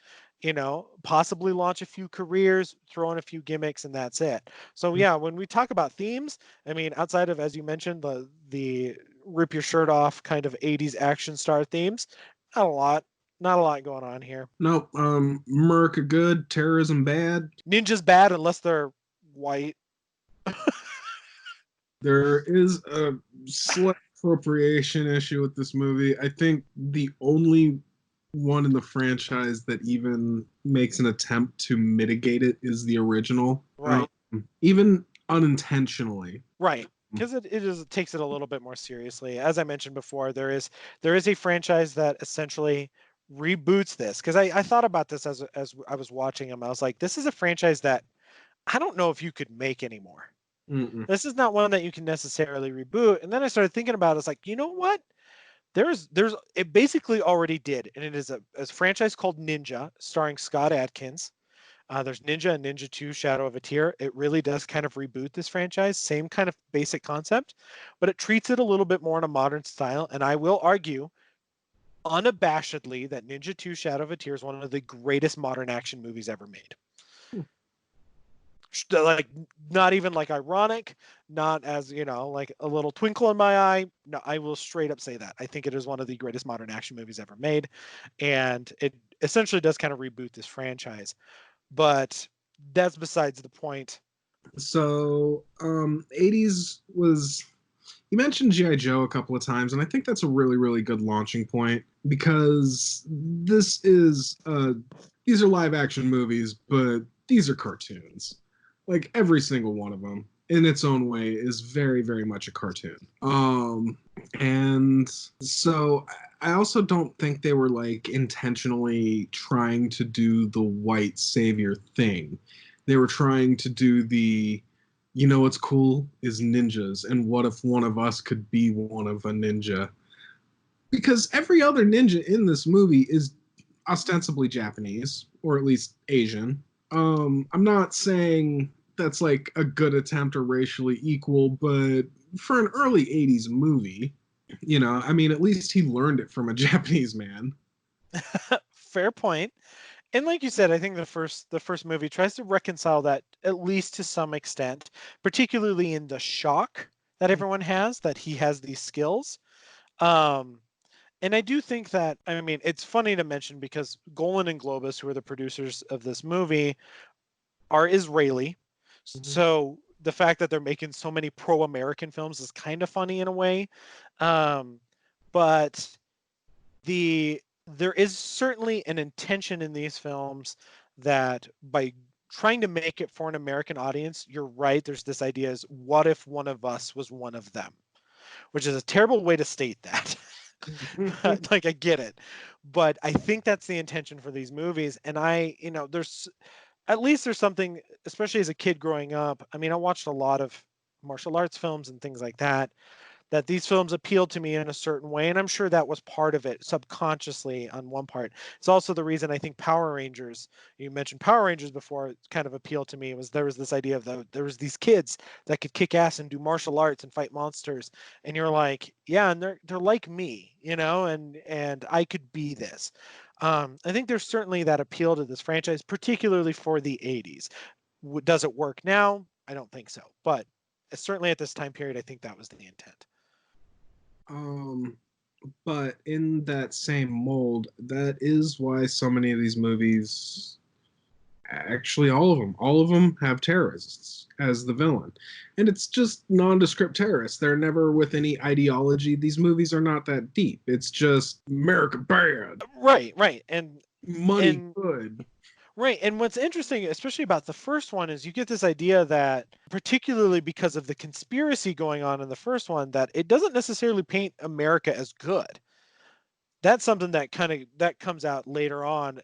possibly launch a few careers, throw in a few gimmicks, and that's it. So yeah, when we talk about themes, I mean, outside of, as you mentioned, the rip your shirt off kind of 80s action star themes, not a lot. Not a lot going on here. Nope. Merc good, terrorism bad. Ninja's bad unless they're white. There is a slight appropriation issue with this movie. I think the only one in the franchise that even makes an attempt to mitigate it is the original, Right. even unintentionally. Right. Because it takes it a little bit more seriously. As I mentioned before, there is a franchise that essentially reboots this. Because I thought about this as I was watching them. I was like, this is a franchise that I don't know if you could make anymore. Mm-mm. This is not one that you can necessarily reboot. And then I started thinking about it. It's like, you know what? There's it basically already did, and it is a franchise called Ninja, starring Scott Adkins. There's Ninja and Ninja 2 Shadow of a Tear. It really does kind of reboot this franchise. Same kind of basic concept, but it treats it a little bit more in a modern style. And I will argue unabashedly that Ninja 2 Shadow of a Tear is one of the greatest modern action movies ever made. Like, not even like ironic, not as, like a little twinkle in my eye. No, I will straight up say that. I think it is one of the greatest modern action movies ever made. And it essentially does kind of reboot this franchise. But that's besides the point. So, 80s was. You mentioned G.I. Joe a couple of times, and I think that's a really, really good launching point because these are live action movies, but these are cartoons. Like every single one of them, in its own way, is very, very much a cartoon. And so I also don't think they were like intentionally trying to do the white savior thing. They were trying to do what's cool is ninjas, and what if one of us could be one of a ninja? Because every other ninja in this movie is ostensibly Japanese, or at least Asian. I'm not saying that's like a good attempt or racially equal, but for an early 80s movie, I mean, at least he learned it from a Japanese man. Fair point. And like you said, I think the first movie tries to reconcile that at least to some extent, particularly in the shock that everyone has that he has these skills. Um, and I do think that, I mean, it's funny to mention because Golan and Globus, who are the producers of this movie, are Israeli. Mhm. So the fact that they're making so many pro-American films is kind of funny in a way. Um, but there is certainly an intention in these films that by trying to make it for an American audience, you're right. There's this idea is what if one of us was one of them, which is a terrible way to state that. Like, I get it, but I think that's the intention for these movies. And there's at least there's something, especially as a kid growing up. I mean, I watched a lot of martial arts films and things like that. that these films appealed to me in a certain way, and I'm sure that was part of it subconsciously on one part. It's also the reason I think Power Rangers, you mentioned Power Rangers before, kind of appealed to me, was there was this idea of there was these kids that could kick ass and do martial arts and fight monsters, and you're like, yeah, and they're like me, and I could be this. I think there's certainly that appeal to this franchise, particularly for the 80s. Does it work now? I don't think so, but certainly at this time period, I think that was the intent. Um, but in that same mold, that is why so many of these movies, actually all of them have terrorists as the villain. And it's just nondescript terrorists. They're never with any ideology. These movies are not that deep. It's just America bad. Right. Money And good. right. And what's interesting, especially about the first one, is you get this idea that, particularly because of the conspiracy going on in the first one, that it doesn't necessarily paint America as good. That's something that that comes out later on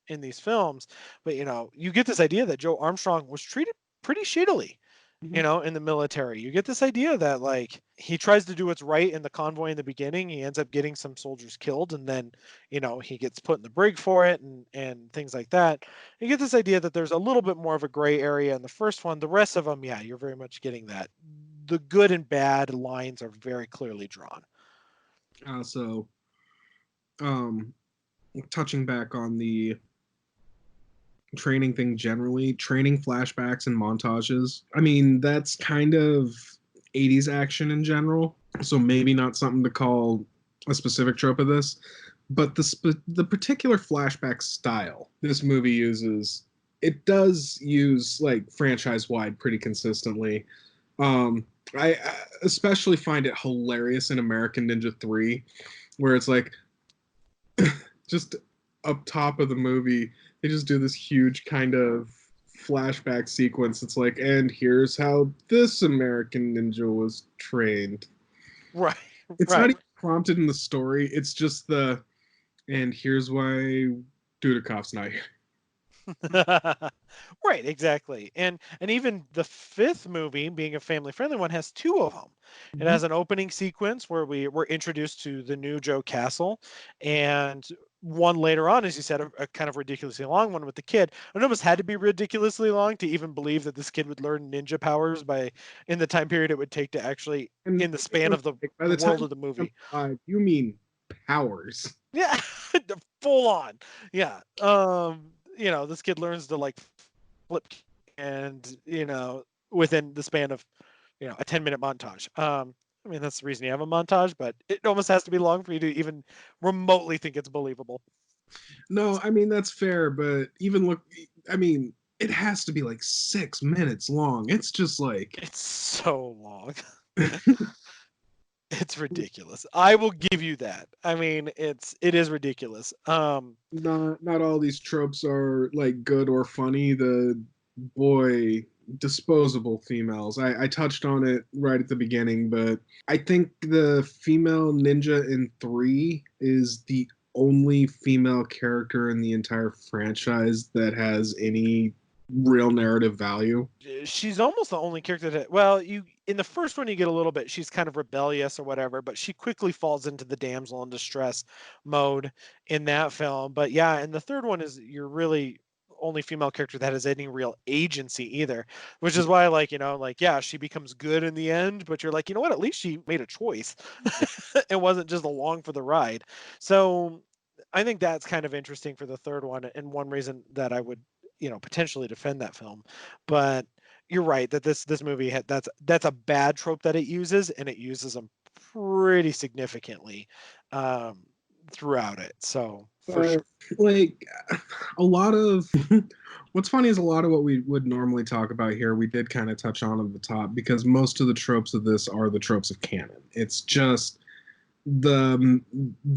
in these films. But you get this idea that Joe Armstrong was treated pretty shittily, in the military. You get this idea that like he tries to do what's right in the convoy in the beginning. He ends up getting some soldiers killed, and then he gets put in the brig for it, and things like that. You get this idea that there's a little bit more of a gray area in the first one. The rest of them, yeah, you're very much getting that. The good and bad lines are very clearly drawn. So, um, touching back on the training thing generally, training flashbacks and montages. I mean, that's kind of 80s action in general, so maybe not something to call a specific trope of this, but the particular flashback style this movie uses, it does use like franchise wide pretty consistently. I especially find it hilarious in American Ninja 3, where it's like just up top of the movie, they just do this huge kind of flashback sequence. It's like, and here's how this American ninja was trained. Right. It's not Right. even prompted in the story. It's just and here's why Dudakov's not here. Right, exactly. And even the fifth movie, being a family friendly one, has two of them. It Mm-hmm. has an opening sequence where we were introduced to the new Joe Castle, and one later on, as you said, a kind of ridiculously long one with the kid. It almost had to be ridiculously long to even believe that this kid would learn ninja powers in the time period it would take to actually, And in the span of the like, by the world time of the movie. you mean powers. Yeah, full on. Yeah. This kid learns to like flip and, within the span of, a 10-minute montage. I mean, that's the reason you have a montage, but it almost has to be long for you to even remotely think it's believable. No, I mean that's fair, but even look, I mean, it has to be like 6 minutes long. It's just like It's so long. It's ridiculous. I will give you that. I mean, it is ridiculous. not all these tropes are like good or funny. The boy disposable females. I touched on it right at the beginning, but I think the female ninja in 3 is the only female character in the entire franchise that has any real narrative value. She's almost the only character that, well, you in the first one you get a little bit, she's kind of rebellious or whatever, but she quickly falls into the damsel in distress mode in that film. But yeah, and the third one is you're really only female character that has any real agency either, which is why, like, yeah, she becomes good in the end, but you're like, you know what, at least she made a choice. It wasn't just along for the ride. So I think that's kind of interesting for the third one, and one reason that I would, potentially defend that film. But you're right that this movie that's a bad trope that it uses, and it uses them pretty significantly throughout it. So for sure. Like a lot of what's funny is a lot of what we would normally talk about here, we did kind of touch on at the top, because most of the tropes of this are the tropes of canon. It's just the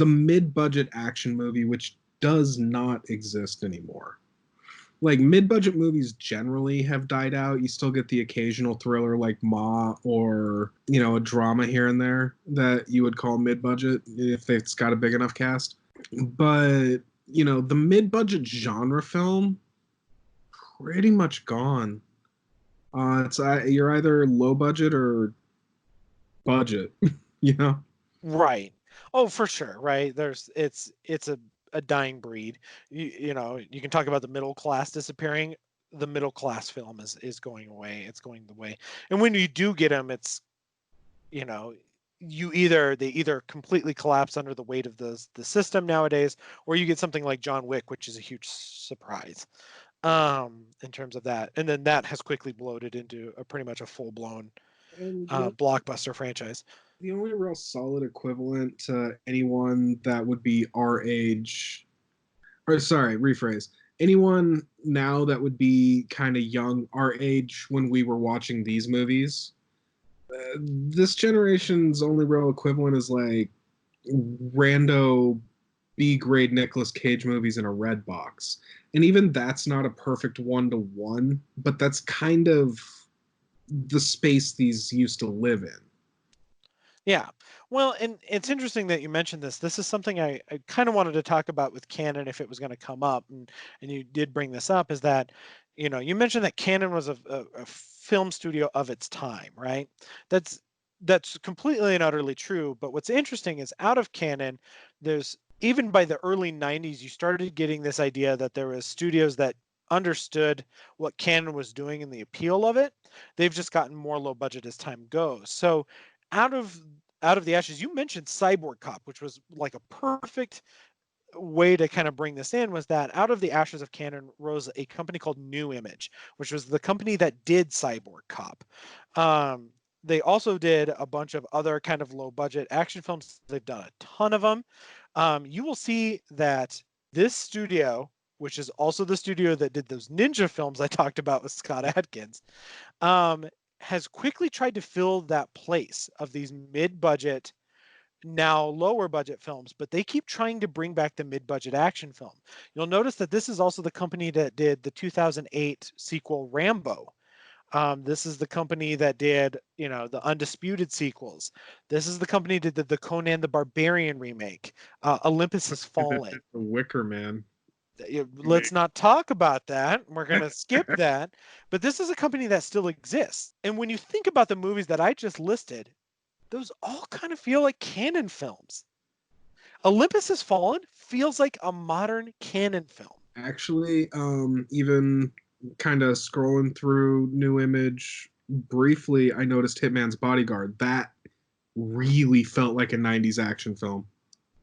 mid-budget action movie, which does not exist anymore. Like mid-budget movies generally have died out. You still get the occasional thriller like Ma, or a drama here and there that you would call mid-budget if it's got a big enough cast. But the mid-budget genre film, pretty much gone. It's you're either low budget or budget, you know? Right. Oh, for sure. Right. It's a dying breed. You know, you can talk about the middle class disappearing. The middle class film is going away. It's going the way. And when you do get them, it's, you know, they either completely collapse under the weight of the system nowadays, or you get something like John Wick, which is a huge surprise in terms of that. And then that has quickly bloated into a pretty much a full blown And blockbuster franchise. the only real solid equivalent to anyone that would be our age, or sorry, rephrase, anyone now that would be kind of young, our age when we were watching these movies, this generation's only real equivalent is like rando B grade Nicolas Cage movies in a red box. And even that's not a perfect one to one, but that's kind of the space these used to live in. Yeah. Well, and it's interesting that you mentioned this. This is something I kind of wanted to talk about with Canon if it was going to come up, and you did bring this up, is that, you know, you mentioned that Canon was a film studio of its time, right? That's that's completely and utterly true. But what's interesting is out of Canon, there's even by the early 90s, you started getting this idea that there was studios that understood what Canon was doing and the appeal of it. They've just gotten more low budget as time goes. So out of out of the ashes, you mentioned Cyborg Cop, which was like a perfect way to kind of bring this in, was that out of the ashes of Canon rose a company called New Image, which was the company that did Cyborg Cop. They also did a bunch of other kind of low budget action films. They've done a ton of them. You will see that this studio, which is also the studio that did those ninja films I talked about with Scott Adkins, um, has quickly tried to fill that place of these mid-budget, now lower budget films, but they keep trying to bring back the mid-budget action film. You'll notice that this is also the company that did the 2008 sequel Rambo. This is the company that did, you know, the Undisputed sequels. This is the company that did the Conan the Barbarian remake. Olympus Has Fallen. The Wicker Man. Let's not talk about that. We're going to skip that. But this is a company that still exists. And when you think about the movies that I just listed, those all kind of feel like Canon films. Olympus Has Fallen feels like a modern Canon film. Actually, even kind of scrolling through New Image briefly, I noticed Hitman's Bodyguard. That really felt like a 90s action film.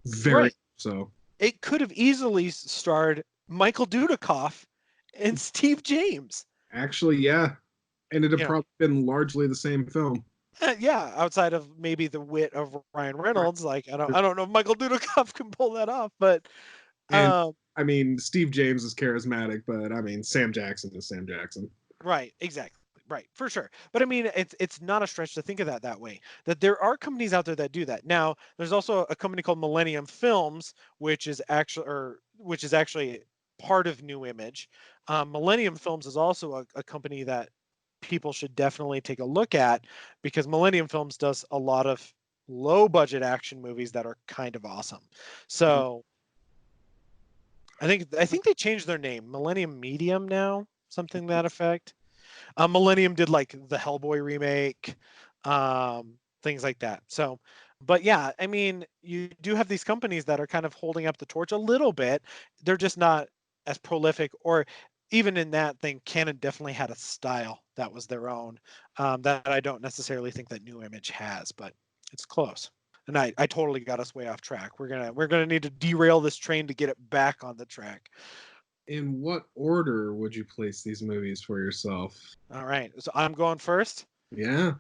Very Right. so. It could have easily starred Michael Dudikoff and Steve James. Actually, yeah. And it had You know, probably been largely the same film. yeah, outside of maybe the wit of Ryan Reynolds, like I don't know if Michael Dudikoff can pull that off, but And um, I mean, Steve James is charismatic, but I mean, Sam Jackson is Sam Jackson. right, exactly. Right, for sure. But I mean, it's not a stretch to think of that way. That there are companies out there that do that. Now, there's also a company called Millennium Films, which is actually part of New Image. Millennium Films is also a company that people should definitely take a look at, because Millennium Films does a lot of low budget action movies that are kind of awesome. So I think they changed their name, Millennium Medium now, something to that effect. Millennium did like the Hellboy remake, things like that. So, but yeah, I mean, you do have these companies that are kind of holding up the torch a little bit. They're just not as prolific, or even in that thing, Canon definitely had a style that was their own, that I don't necessarily think that New Image has, but it's close. And I totally got us way off track. We're gonna need to derail this train to get it back on the track. In what order would you place these movies for yourself? All right, so I'm going first. Yeah.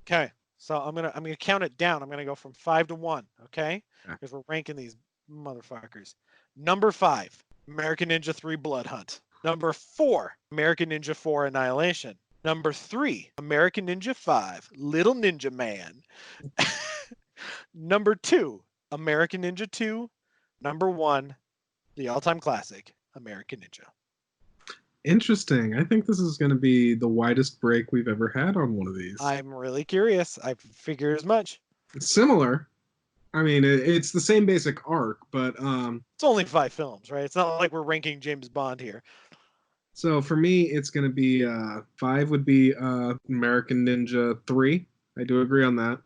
Okay. So I'm gonna count it down. I'm gonna go from 5 to 1. Okay, Yeah. because we're ranking these motherfuckers. Number 5, American Ninja 3: Blood Hunt. Number 4, American Ninja 4: Annihilation. Number 3, American Ninja 5: Little Ninja Man. Number 2, American Ninja 2. Number 1, the all-time classic, American Ninja. Interesting. I think this is going to be the widest break we've ever had on one of these. I'm really curious. I figure as much. It's similar. I mean, it's the same basic arc, but It's only 5 films, right? It's not like we're ranking James Bond here. so for me, it's going to be 5 would be American Ninja 3. I do agree on that.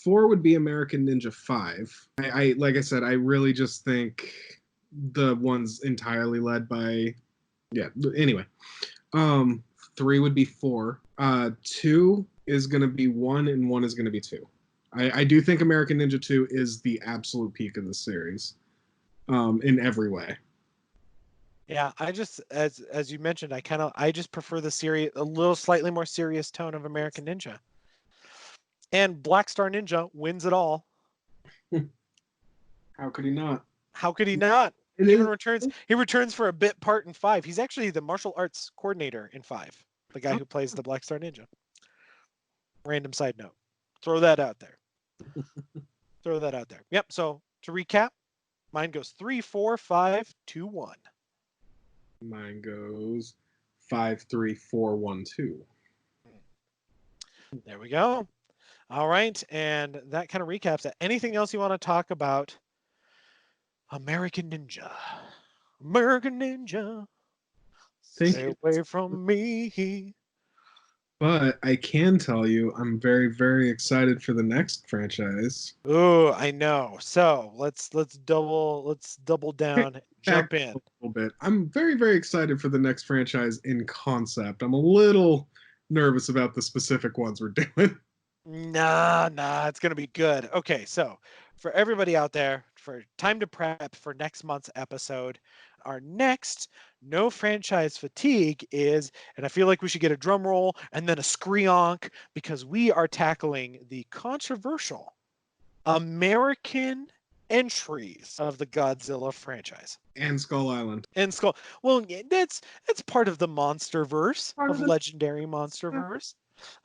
4 would be American Ninja 5. I like I said, I really just think the one's entirely led by, yeah. Anyway, 3 would be 4. 2 is going to be 1, and 1 is going to be 2. I do think American Ninja 2 is the absolute peak of the series, in every way. Yeah, I just, as you mentioned, I just prefer the series, a little slightly more serious tone of American Ninja. And Black Star Ninja wins it all. How could he not? How could he not? It He even is- returns. He returns for a bit part in 5. He's actually the martial arts coordinator in 5. The guy who plays the Black Star Ninja. Random side note. Throw that out there. Throw that out there. Yep. So to recap, mine goes 3, 4, 5, 2, 1. Mine goes 5, 3, 4, 1, 2. There we go. All right, and that kind of recaps it. Anything else you want to talk about? American Ninja. American Ninja. Thank Stay you. away from me. But I can tell you, I'm very, very excited for the next franchise. Oh, I know. So let's double down, jump Back in. a little bit. I'm very, very excited for the next franchise in concept. I'm a little nervous about the specific ones we're doing. Nah, it's gonna be good. Okay, so for everybody out there, for time to prep for next month's episode, our next no franchise fatigue is, and I feel like we should get a drum roll and then a screonk because we are tackling the controversial American entries of the Godzilla franchise. And Skull Island. And Skull, well, that's part of the MonsterVerse Part of of it. legendary MonsterVerse.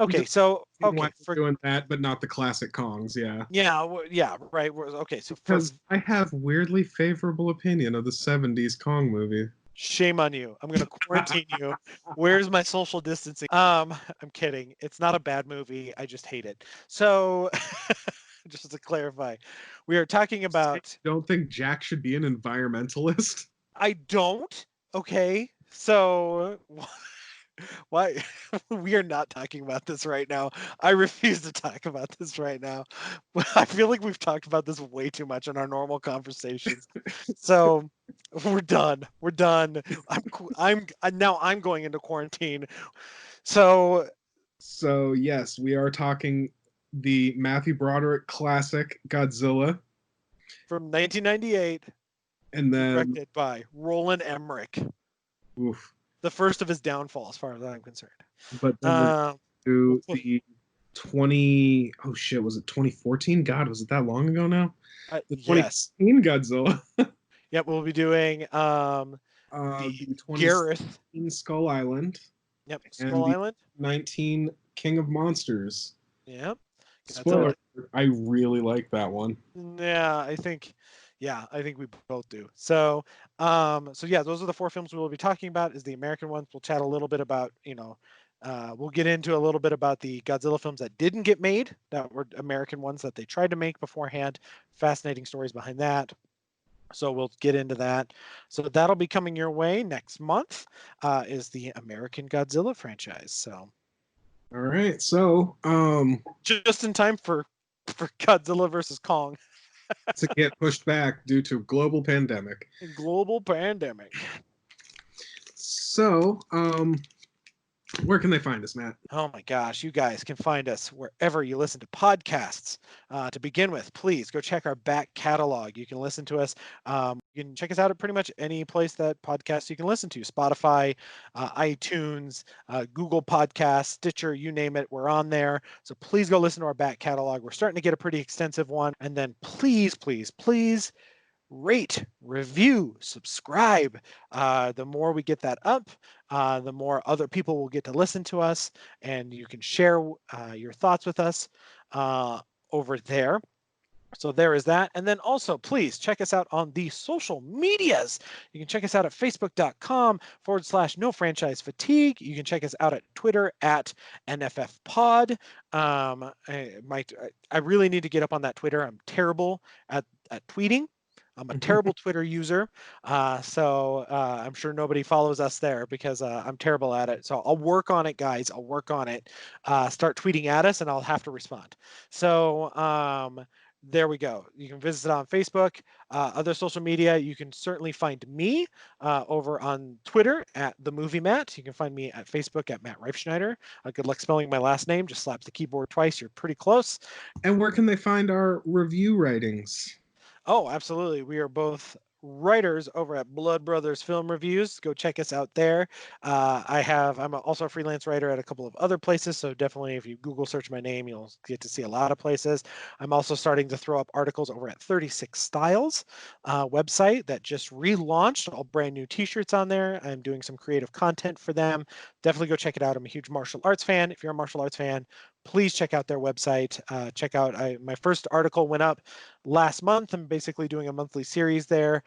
Okay, so Why okay, we're doing that, but not the classic Kongs, yeah. yeah, right. Okay, so for Because I have weirdly favorable opinion of the 70s Kong movie. shame on you. I'm gonna quarantine you. Where's my social distancing? I'm kidding. It's not a bad movie. I just hate it. So just to clarify, we are talking about. Don't think Jack should be an environmentalist. I don't. Okay, so why we are not talking about this right now. I refuse to talk about this right now. I feel like we've talked about this way too much in our normal conversations. So we're done. Now I'm going into quarantine. So Yes, we are talking the Matthew Broderick classic Godzilla, from 1998, and then directed by Roland Emmerich, oof. the first of his downfall, as far as I'm concerned. But then we're to the 20. Oh shit, was it 2014? God, was it that long ago now? The 2016 Godzilla. Yep, we'll be doing the Gareth. 2016 Skull Island. Yep, And Skull the Island. 19 King of Monsters. Yep. Spoiler, I really like that one. Yeah, I think we both do. So yeah, those are the 4 films we will be talking about. Is the American ones. We'll chat a little bit about, we'll get into a little bit about the Godzilla films that didn't get made, that were American ones that they tried to make beforehand. Fascinating stories behind that. So we'll get into that. So that'll be coming your way next month, is the American Godzilla franchise. So All right, so just in time for Godzilla versus Kong. to get pushed back due to global pandemic. Global pandemic. So, where can they find us, Matt? Oh my gosh, you guys can find us wherever you listen to podcasts. To begin with, please go check our back catalog. You can listen to us. You can check us out at pretty much any place that podcasts you can listen to. Spotify, iTunes, Google Podcasts, Stitcher, you name it, we're on there. So please go listen to our back catalog. We're starting to get a pretty extensive one. And then please, please, please rate, review, subscribe. The more we get that up, the more other people will get to listen to us, and you can share your thoughts with us over there. So there is that. And then also, please check us out on the social medias. You can check us out at facebook.com/no franchise fatigue. You can check us out at Twitter at NFFpod. I really need to get up on that Twitter. I'm terrible at tweeting. I'm a terrible Twitter user, so I'm sure nobody follows us there because I'm terrible at it. So I'll work on it, guys. I'll work on it. Start tweeting at us, and I'll have to respond. So there we go. You can visit on Facebook, other social media. You can certainly find me over on Twitter at the Movie Matt. You can find me at Facebook at Matt Reifschneider. Good luck spelling my last name. Just slap the keyboard twice. You're pretty close. And where can they find our review writings? Oh, absolutely. We are both writers over at Blood Brothers Film Reviews. Go check us out there. I'm also a freelance writer at a couple of other places, so definitely if you Google search my name, you'll get to see a lot of places. I'm also starting to throw up articles over at 36 Styles website that just relaunched, all brand new t-shirts on there. I'm doing some creative content for them. Definitely go check it out. I'm a huge martial arts fan. If you're a martial arts fan, please check out their website. Check out my first article went up last month. I'm basically doing a monthly series there,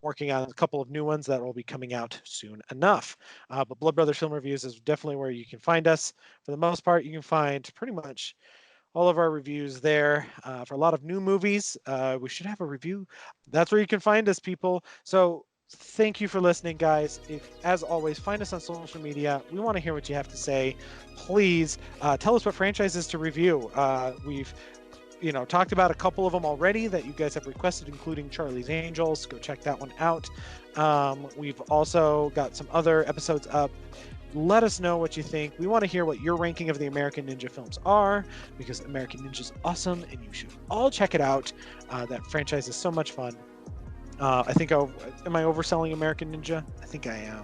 working on a couple of new ones that will be coming out soon enough. But Blood Brothers Film Reviews is definitely where you can find us. For the most part, you can find pretty much all of our reviews there. For a lot of new movies, we should have a review. That's where you can find us, people. So thank you for listening, guys. As always, find us on social media. We want to hear what you have to say. Please tell us what franchises to review. We've talked about a couple of them already that you guys have requested, including Charlie's Angels. Go check that one out. We've also got some other episodes up. Let us know what you think. We want to hear what your ranking of the American Ninja films are, because American Ninja is awesome and you should all check it out. That franchise is so much fun. I think am I overselling American Ninja? I think I am.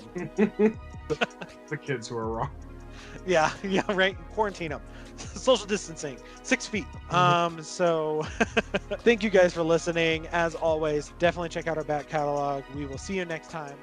The kids who are wrong. Yeah, right. Quarantine them. Social distancing, 6 feet. So thank you guys for listening. As always, definitely check out our back catalog. We will see you next time.